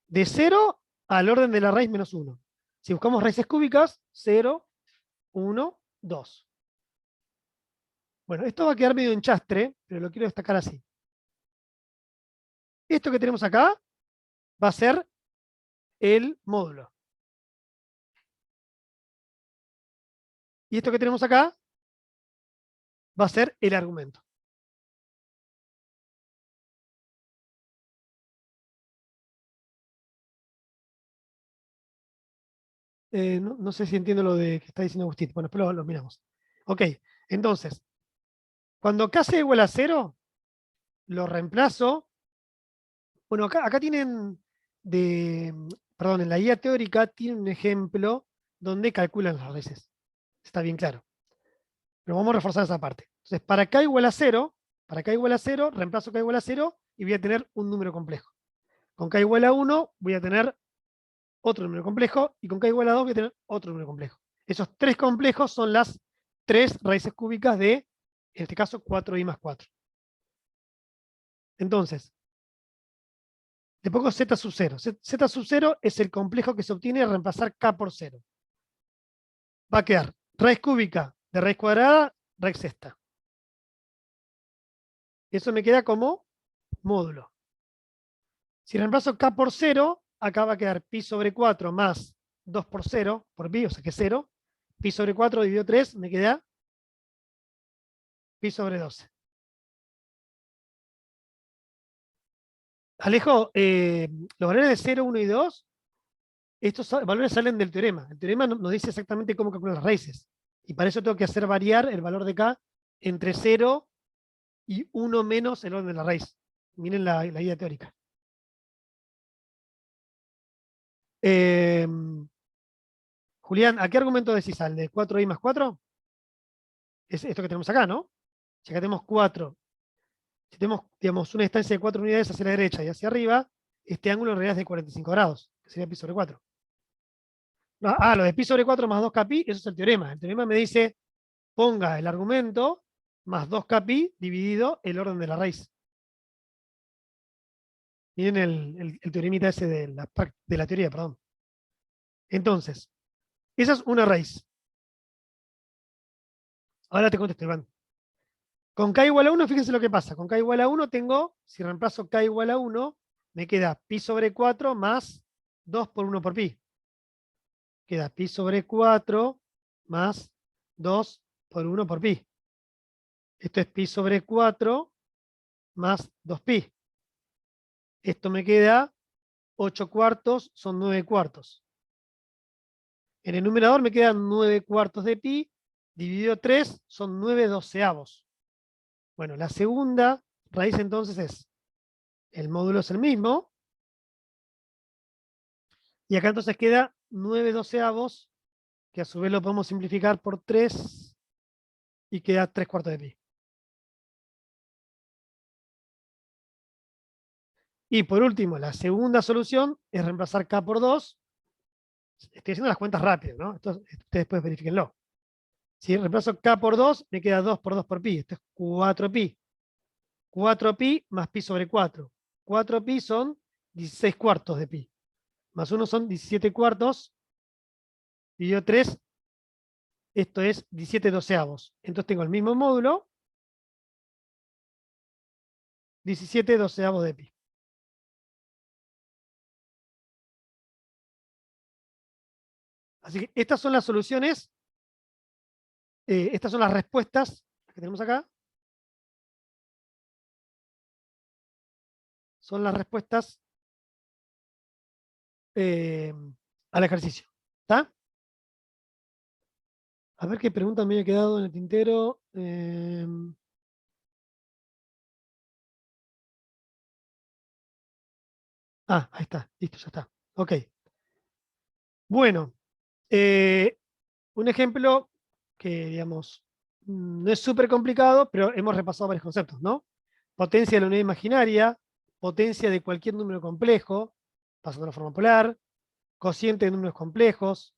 De 0 al orden de la raíz menos 1. Si buscamos raíces cúbicas, 0, 1, 2. Bueno, esto va a quedar medio en chastre, pero lo quiero destacar así. Esto que tenemos acá va a ser el módulo. Y esto que tenemos acá va a ser el argumento. no sé si entiendo lo de que está diciendo Agustín. Bueno, después lo miramos. Ok, entonces, cuando k sea igual a 0, lo reemplazo. Bueno, acá tienen perdón, en la guía teórica tiene un ejemplo donde calculan las raíces. Está bien claro. Pero vamos a reforzar esa parte. Entonces, para k igual a 0, reemplazo k igual a 0 y voy a tener un número complejo. Con k igual a 1 voy a tener otro número complejo y con k igual a 2 voy a tener otro número complejo. Esos tres complejos son las tres raíces cúbicas de, en este caso, 4i más 4. Entonces, le pongo z sub 0. Z sub 0 es el complejo que se obtiene al reemplazar k por 0. Va a quedar raíz cúbica de raíz cuadrada, raíz sexta. Eso me queda como módulo. Si reemplazo k por 0, acá va a quedar pi sobre 4 más 2 por 0, por pi, o sea que 0. Pi sobre 4 dividido 3 me queda pi sobre 12. Alejo, los valores de 0, 1 y 2, estos valores salen del teorema. El teorema nos dice exactamente cómo calcular las raíces. Y para eso tengo que hacer variar el valor de k entre 0 y 1 menos el orden de la raíz. Miren la guía teórica. Julián, ¿a qué argumento decís? ¿Al de 4i más 4? Es esto que tenemos acá, ¿no? Si acá tenemos 4, si tenemos, digamos, una distancia de 4 unidades hacia la derecha y hacia arriba, este ángulo en realidad es de 45 grados, que sería pi sobre 4. Lo de pi sobre 4 más 2k pi, eso es el teorema. El teorema me dice, ponga el argumento más 2k pi dividido el orden de la raíz. Miren el teoremita ese de la teoría, perdón. Entonces, esa es una raíz. Ahora te contesto, Iván. Con k igual a 1, fíjense lo que pasa. Con k igual a 1 tengo, si reemplazo k igual a 1, me queda pi sobre 4 más 2 por 1 por pi. Queda pi sobre 4 más 2 por 1 por pi. Esto es pi sobre 4 más 2pi. Esto me queda 8 cuartos, son 9 cuartos. En el numerador me quedan 9 cuartos de pi, dividido 3 son 9 doceavos. Bueno, la segunda raíz entonces es, el módulo es el mismo, y acá entonces queda 9 doceavos, que a su vez lo podemos simplificar por 3, y queda 3 cuartos de pi. Y por último, la segunda solución es reemplazar k por 2. Estoy haciendo las cuentas rápidas, ¿no? Ustedes después verifíquenlo. Si reemplazo k por 2, me queda 2 por 2 por pi. Esto es 4pi. 4pi más pi sobre 4. 4pi son 16 cuartos de pi. Más 1 son 17 cuartos. Dividido 3, esto es 17 doceavos. Entonces tengo el mismo módulo, 17 doceavos de pi. Así que estas son las soluciones, estas son las respuestas que tenemos acá. Son las respuestas al ejercicio. ¿Está? A ver qué pregunta me había quedado en el tintero. Ahí está. Listo, ya está. Ok. Bueno, un ejemplo que, digamos, no es súper complicado, pero hemos repasado varios conceptos, ¿no? Potencia de la unidad imaginaria, potencia de cualquier número complejo, pasando a la forma polar, cociente de números complejos,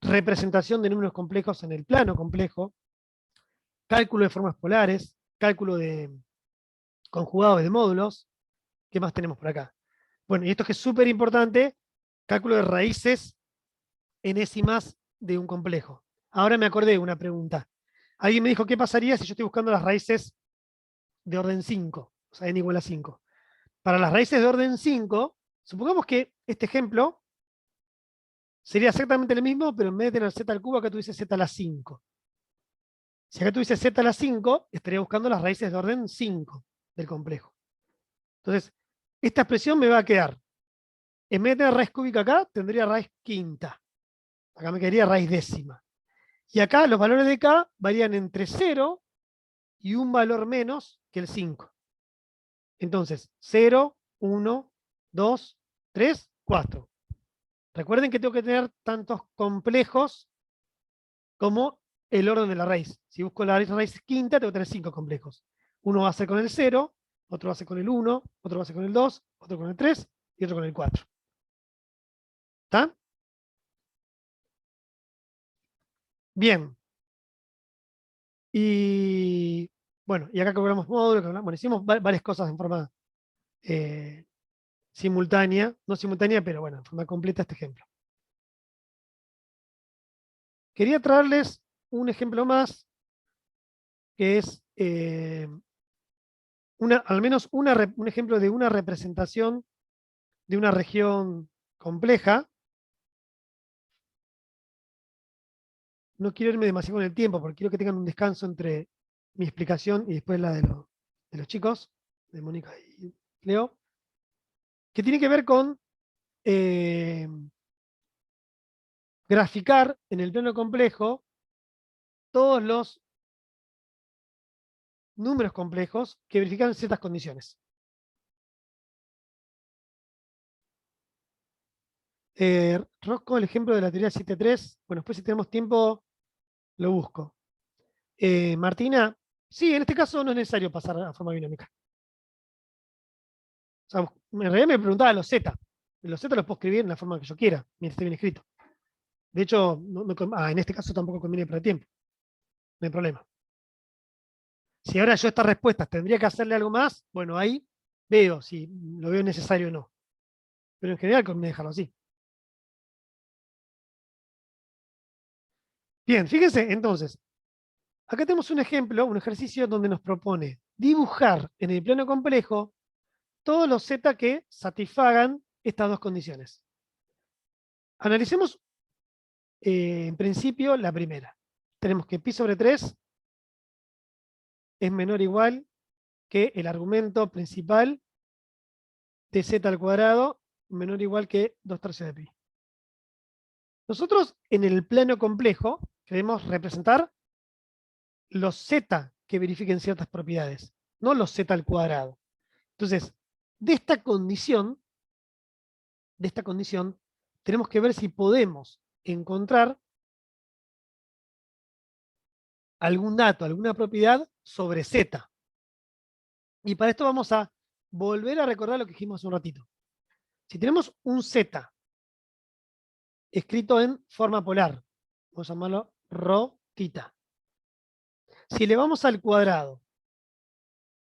representación de números complejos en el plano complejo, cálculo de formas polares, cálculo de conjugados de módulos. ¿Qué más tenemos por acá? Bueno, y esto que es súper importante, cálculo de raíces enésimas de un complejo. Ahora me acordé de una pregunta. Alguien me dijo, ¿qué pasaría si yo estoy buscando las raíces de orden 5? O sea, n igual a 5. Para las raíces de orden 5, supongamos que este ejemplo sería exactamente el mismo, pero en vez de tener z al cubo, acá tuviese z a la 5. Si acá tuviese z a la 5, estaría buscando las raíces de orden 5 del complejo. Entonces, esta expresión me va a quedar, en vez de tener raíz cúbica acá, tendría raíz quinta. Acá me quedaría raíz décima. Y acá los valores de k varían entre 0 y un valor menos que el 5. Entonces, 0, 1, 2, 3, 4. Recuerden que tengo que tener tantos complejos como el orden de la raíz. Si busco la raíz quinta, tengo que tener 5 complejos. Uno va a ser con el 0, otro va a ser con el 1, otro va a ser con el 2, otro con el 3 y otro con el 4. ¿Está? Bien. Y bueno, y acá calculamos módulos, bueno, hicimos varias cosas en forma eh, simultánea, no simultánea, pero bueno, en forma completa este ejemplo. Quería traerles un ejemplo más, que es al menos un ejemplo de una representación de una región compleja. No quiero irme demasiado con el tiempo, porque quiero que tengan un descanso entre mi explicación y después la de los chicos, de Mónica y Leo, que tiene que ver con graficar en el plano complejo todos los números complejos que verifican ciertas condiciones. Rosco, el ejemplo de la teoría 7.3, bueno, después si tenemos tiempo lo busco. Martina, sí, en este caso no es necesario pasar a forma binómica. O sea, en realidad me preguntaba los Z. Los Z los puedo escribir en la forma que yo quiera, mientras esté bien escrito. De hecho, en este caso tampoco conviene para el tiempo. No hay problema. Si ahora yo estas respuestas tendría que hacerle algo más, bueno, ahí veo si lo veo necesario o no. Pero en general conviene dejarlo así. Bien, fíjense, entonces, acá tenemos un ejemplo, un ejercicio donde nos propone dibujar en el plano complejo todos los Z que satisfagan estas dos condiciones. Analicemos en principio la primera. Tenemos que pi sobre 3 es menor o igual que el argumento principal de z al cuadrado menor o igual que 2/3 de pi. Nosotros en el plano complejo queremos representar los z que verifiquen ciertas propiedades, no los z al cuadrado. Entonces, de esta condición, tenemos que ver si podemos encontrar algún dato, alguna propiedad sobre z. Y para esto vamos a volver a recordar lo que dijimos hace un ratito. Si tenemos un z escrito en forma polar, vamos a llamarlo rho tita. Si elevamos al cuadrado,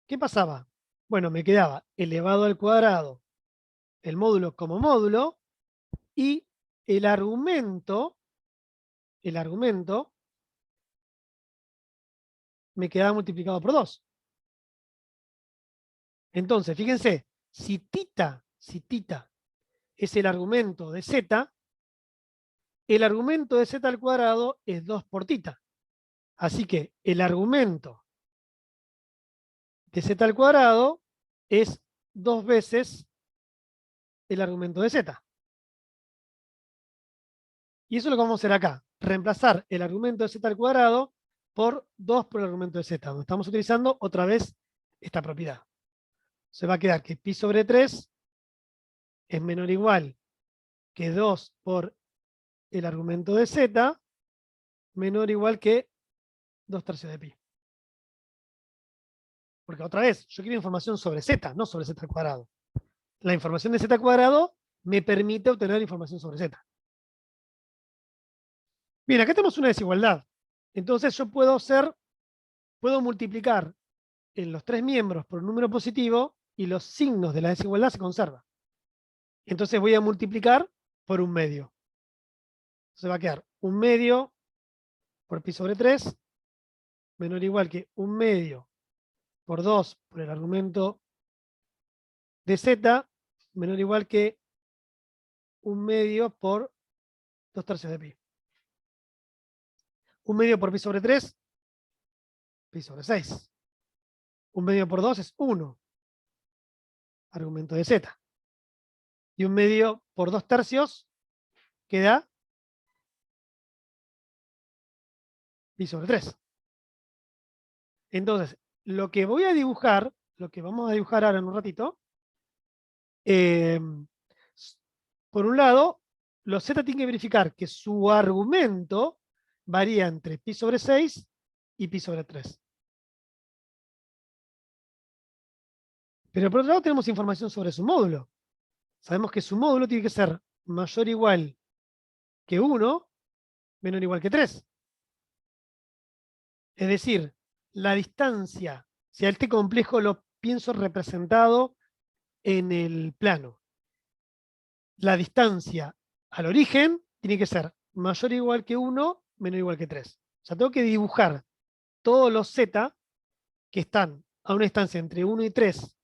¿qué pasaba? Bueno, me quedaba elevado al cuadrado el módulo como módulo y el argumento me quedaba multiplicado por 2. Entonces, fíjense, si tita es el argumento de z, el argumento de z al cuadrado es 2 por tita. Así que el argumento de z al cuadrado es 2 veces el argumento de z. Y eso es lo que vamos a hacer acá. Reemplazar el argumento de z al cuadrado por 2 por el argumento de z. Donde estamos utilizando otra vez esta propiedad. Se va a quedar que pi sobre 3 es menor o igual que 2 por el argumento de z, menor o igual que 2/3 de pi. Porque otra vez, yo quiero información sobre z, no sobre z al cuadrado. La información de z al cuadrado me permite obtener información sobre z. Bien, acá tenemos una desigualdad. Entonces yo puedo multiplicar en los tres miembros por un número positivo y los signos de la desigualdad se conservan. Entonces voy a multiplicar por un medio. Se va a quedar un medio por pi sobre 3 menor o igual que un medio por 2 por el argumento de z menor o igual que un medio por 2/3 de pi. Un medio por pi sobre 3, pi sobre 6. Un medio por 2 es 1, argumento de z. Y un medio por 2/3 queda pi sobre 3. Entonces, lo que voy a dibujar, lo que vamos a dibujar ahora en un ratito, eh, por un lado, los z tienen que verificar que su argumento varía entre pi sobre 6 y pi sobre 3. Pero por otro lado tenemos información sobre su módulo. Sabemos que su módulo tiene que ser mayor o igual que 1, menor o igual que 3. Es decir, la distancia, si a este complejo lo pienso representado en el plano, la distancia al origen tiene que ser mayor o igual que 1, menor o igual que 3. O sea, tengo que dibujar todos los z que están a una distancia entre 1 y 3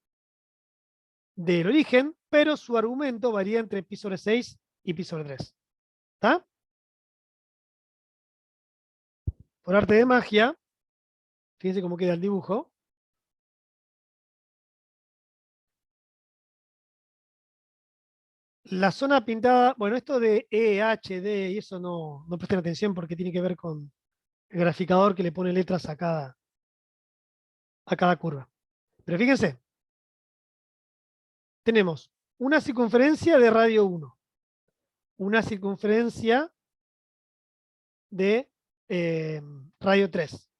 del origen, pero su argumento varía entre pi sobre 6 y pi sobre 3. ¿Está? Por arte de magia, fíjense cómo queda el dibujo. La zona pintada, bueno, esto de E, H, D y eso no presten atención porque tiene que ver con el graficador que le pone letras a cada curva. Pero fíjense, tenemos una circunferencia de radio 1, una circunferencia de radio 3.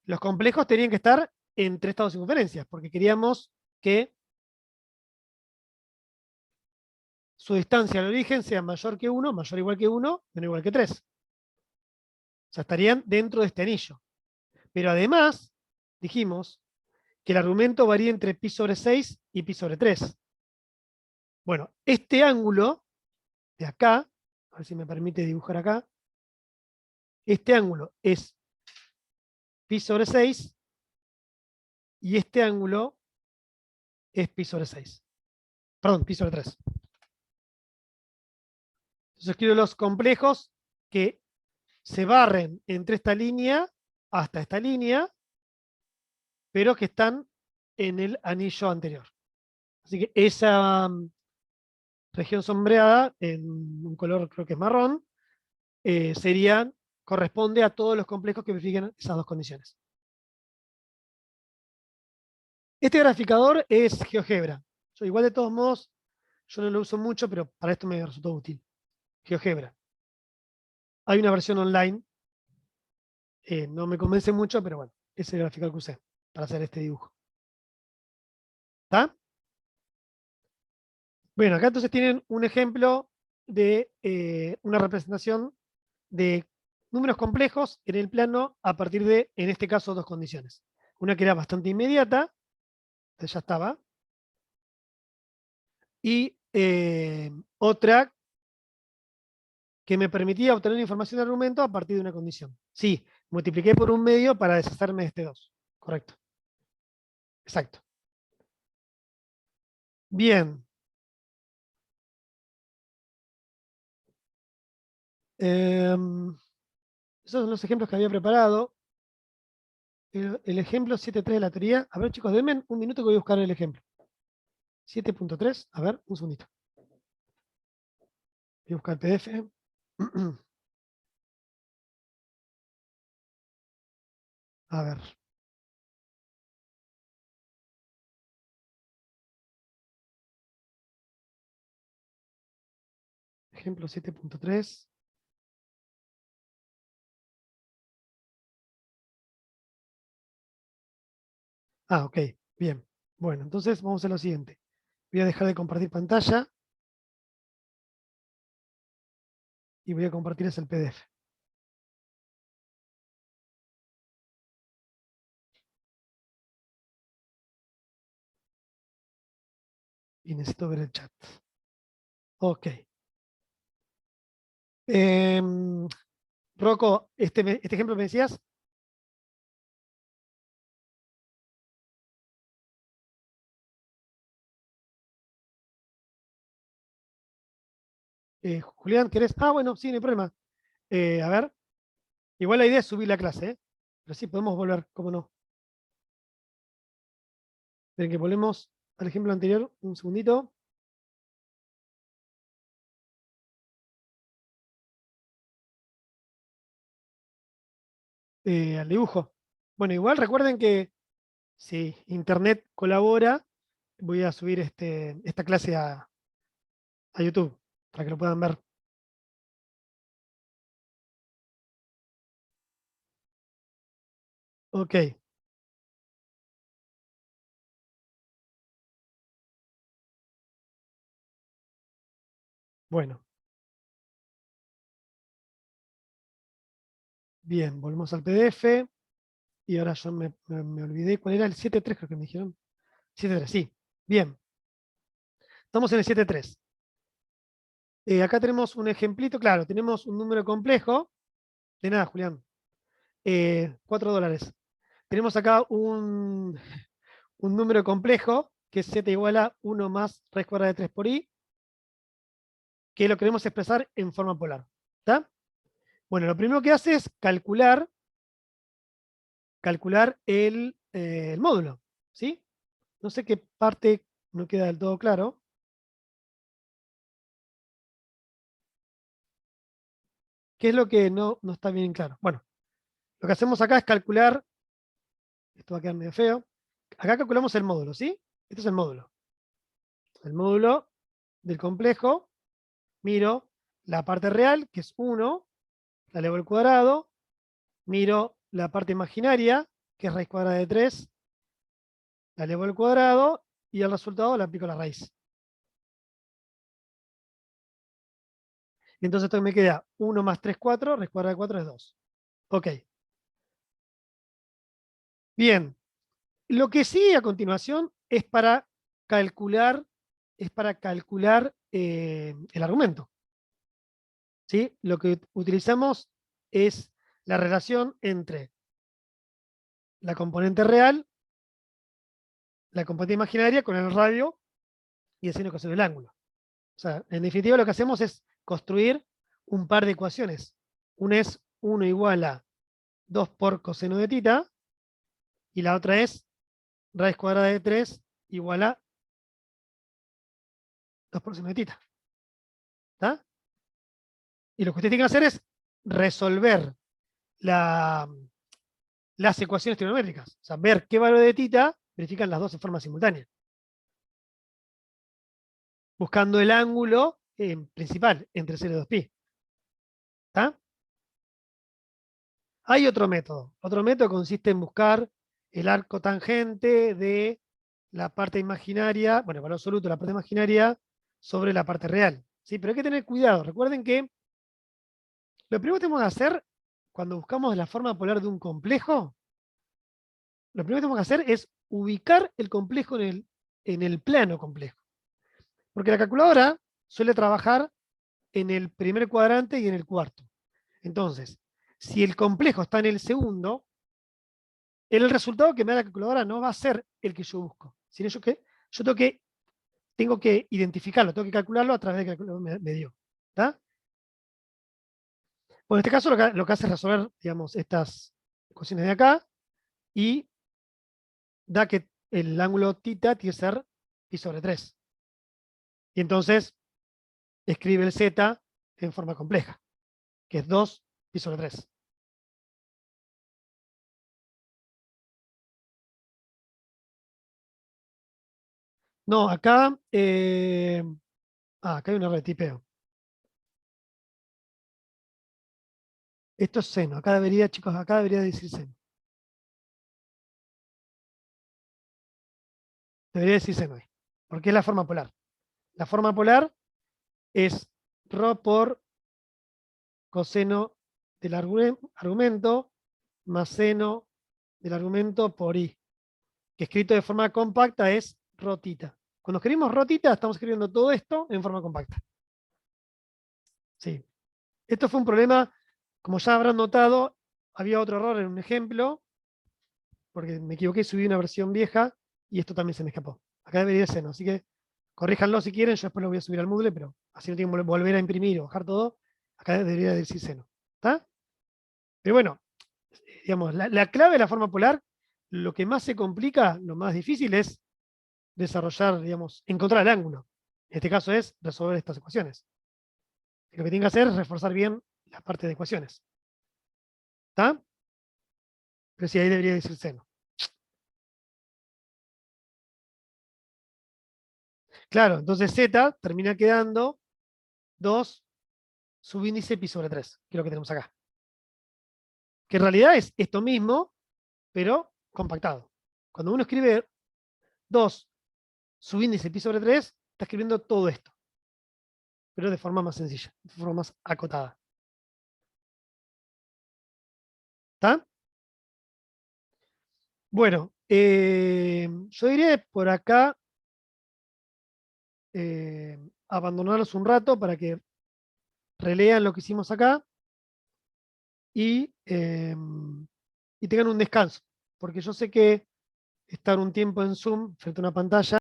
Los complejos tenían que estar entre estas dos circunferencias, porque queríamos que su distancia al origen sea mayor que 1, mayor o igual que 1, menor o igual que 3. O sea, estarían dentro de este anillo. Pero además, dijimos que el argumento varía entre pi sobre 6 y pi sobre 3. Bueno, este ángulo de acá, a ver si me permite dibujar acá, este ángulo es pi sobre 6 y este ángulo es pi sobre 6. Perdón, pi sobre 3. Entonces quiero los complejos que se barren entre esta línea hasta esta línea, pero que están en el anillo anterior. Así que esa región sombreada, en un color creo que es marrón, corresponde a todos los complejos que verifiquen esas dos condiciones. Este graficador es GeoGebra. Yo, igual de todos modos, yo no lo uso mucho, pero para esto me resultó útil. GeoGebra. Hay una versión online, no me convence mucho, pero bueno, ese es el graficador que usé para hacer este dibujo. ¿Está? Bueno, acá entonces tienen un ejemplo de una representación de números complejos en el plano a partir de, en este caso, dos condiciones. Una que era bastante inmediata, ya estaba, y otra que me permitía obtener información de argumento a partir de una condición. Sí, multipliqué por un medio para deshacerme de este 2. Correcto. Exacto. Bien. Esos son los ejemplos que había preparado. El ejemplo 7.3 de la teoría. A ver, chicos, denme un minuto que voy a buscar el ejemplo. 7.3, a ver, un segundito. Voy a buscar el PDF. A ver. Ejemplo 7.3. Ah, ok, bien. Bueno, entonces vamos a lo siguiente. Voy a dejar de compartir pantalla y voy a compartirles el PDF. Y necesito ver el chat. Ok. Rocco, este ejemplo me decías. Julián, ¿querés? Ah, bueno, sí, no hay problema. A ver, igual la idea es subir la clase, ¿eh? Pero sí, podemos volver, cómo no. Esperen que volvemos al ejemplo anterior, un segundito. al dibujo. Bueno, igual recuerden que si Internet colabora, voy a subir esta clase a YouTube para que lo puedan ver. Ok, bueno, bien, volvemos al PDF. Y ahora yo me olvidé cuál era el 7.3, creo que me dijeron. 7.3, sí. Bien, estamos en el 7.3. Acá tenemos un ejemplito, claro, tenemos un número complejo. De nada, Julián. $4. Tenemos acá un número complejo, que es z igual a 1 más raíz cuadrada de 3 por i, que lo queremos expresar en forma polar. ¿Está? Bueno, lo primero que hace es calcular el módulo. ¿Sí? No sé qué parte no queda del todo claro. ¿Qué es lo que no está bien claro? Bueno, lo que hacemos acá es calcular, esto va a quedar medio feo, acá calculamos el módulo, ¿sí? Este es el módulo. El módulo del complejo, miro la parte real, que es 1, la elevo al cuadrado, miro la parte imaginaria, que es raíz cuadrada de 3, la elevo al cuadrado, y el resultado le aplico la raíz. Entonces esto me queda 1 más 3, 4, raíz cuadrada de 4 es 2. Ok. Bien. Lo que sigue a continuación calcular, es para calcular el argumento. ¿Sí? Lo que utilizamos es la relación entre la componente real, la componente imaginaria con el radio y el seno y coseno del ángulo. O sea, en definitiva lo que hacemos es construir un par de ecuaciones. Una es 1 igual a 2 por coseno de tita y la otra es raíz cuadrada de 3 igual a 2 por seno de tita. ¿Está? Y lo que ustedes tienen que hacer es resolver las ecuaciones trigonométricas. O sea, ver qué valor de tita verifican las dos en forma simultánea. Buscando el ángulo principal entre 0 y 2pi. ¿Está? Hay otro método. Otro método consiste en buscar el arco tangente de la parte imaginaria, bueno, el valor absoluto de la parte imaginaria sobre la parte real. ¿Sí? Pero hay que tener cuidado. Recuerden que lo primero que tenemos que hacer cuando buscamos la forma polar de un complejo, lo primero que tenemos que hacer es ubicar el complejo en el plano complejo. Porque la calculadora suele trabajar en el primer cuadrante y en el cuarto. Entonces, si el complejo está en el segundo, el resultado que me da la calculadora no va a ser el que yo busco, sino yo tengo que identificarlo, tengo que calcularlo a través de que la calculadora me dio. ¿Está? Bueno, en este caso lo que hace es resolver, digamos, estas ecuaciones de acá y da que el ángulo θ tiene que ser pi sobre 3. Y entonces escribe el z en forma compleja, que es 2 pi sobre 3. No, acá hay un error de tipeo. Esto es seno. Acá debería, chicos, acá debería decir seno. Debería decir seno ahí, porque es la forma polar. La forma polar es ρ por coseno del argumento más seno del argumento por i, que escrito de forma compacta es ρ θ. Cuando escribimos ρ θ, estamos escribiendo todo esto en forma compacta. Sí. Esto fue un problema, como ya habrán notado, había otro error en un ejemplo, porque me equivoqué y subí una versión vieja, y esto también se me escapó. Acá debería ser, ¿no? Así que corríjanlo si quieren, yo después lo voy a subir al Moodle, pero así no tengo que volver a imprimir o bajar todo. Acá debería decir seno. ¿Está? Pero bueno, digamos, la clave de la forma polar, lo que más se complica, lo más difícil es desarrollar, digamos, encontrar el ángulo. En este caso es resolver estas ecuaciones. Y lo que tienen que hacer es reforzar bien la parte de ecuaciones. ¿Está? Pero sí, ahí debería decir seno. Claro, entonces z termina quedando 2 subíndice pi sobre 3, que es lo que tenemos acá. Que en realidad es esto mismo, pero compactado. Cuando uno escribe 2 subíndice pi sobre 3, está escribiendo todo esto, pero de forma más sencilla, de forma más acotada. ¿Está? Bueno, yo diré por acá abandonarlos un rato para que relean lo que hicimos acá y tengan un descanso, porque yo sé que estar un tiempo en Zoom frente a una pantalla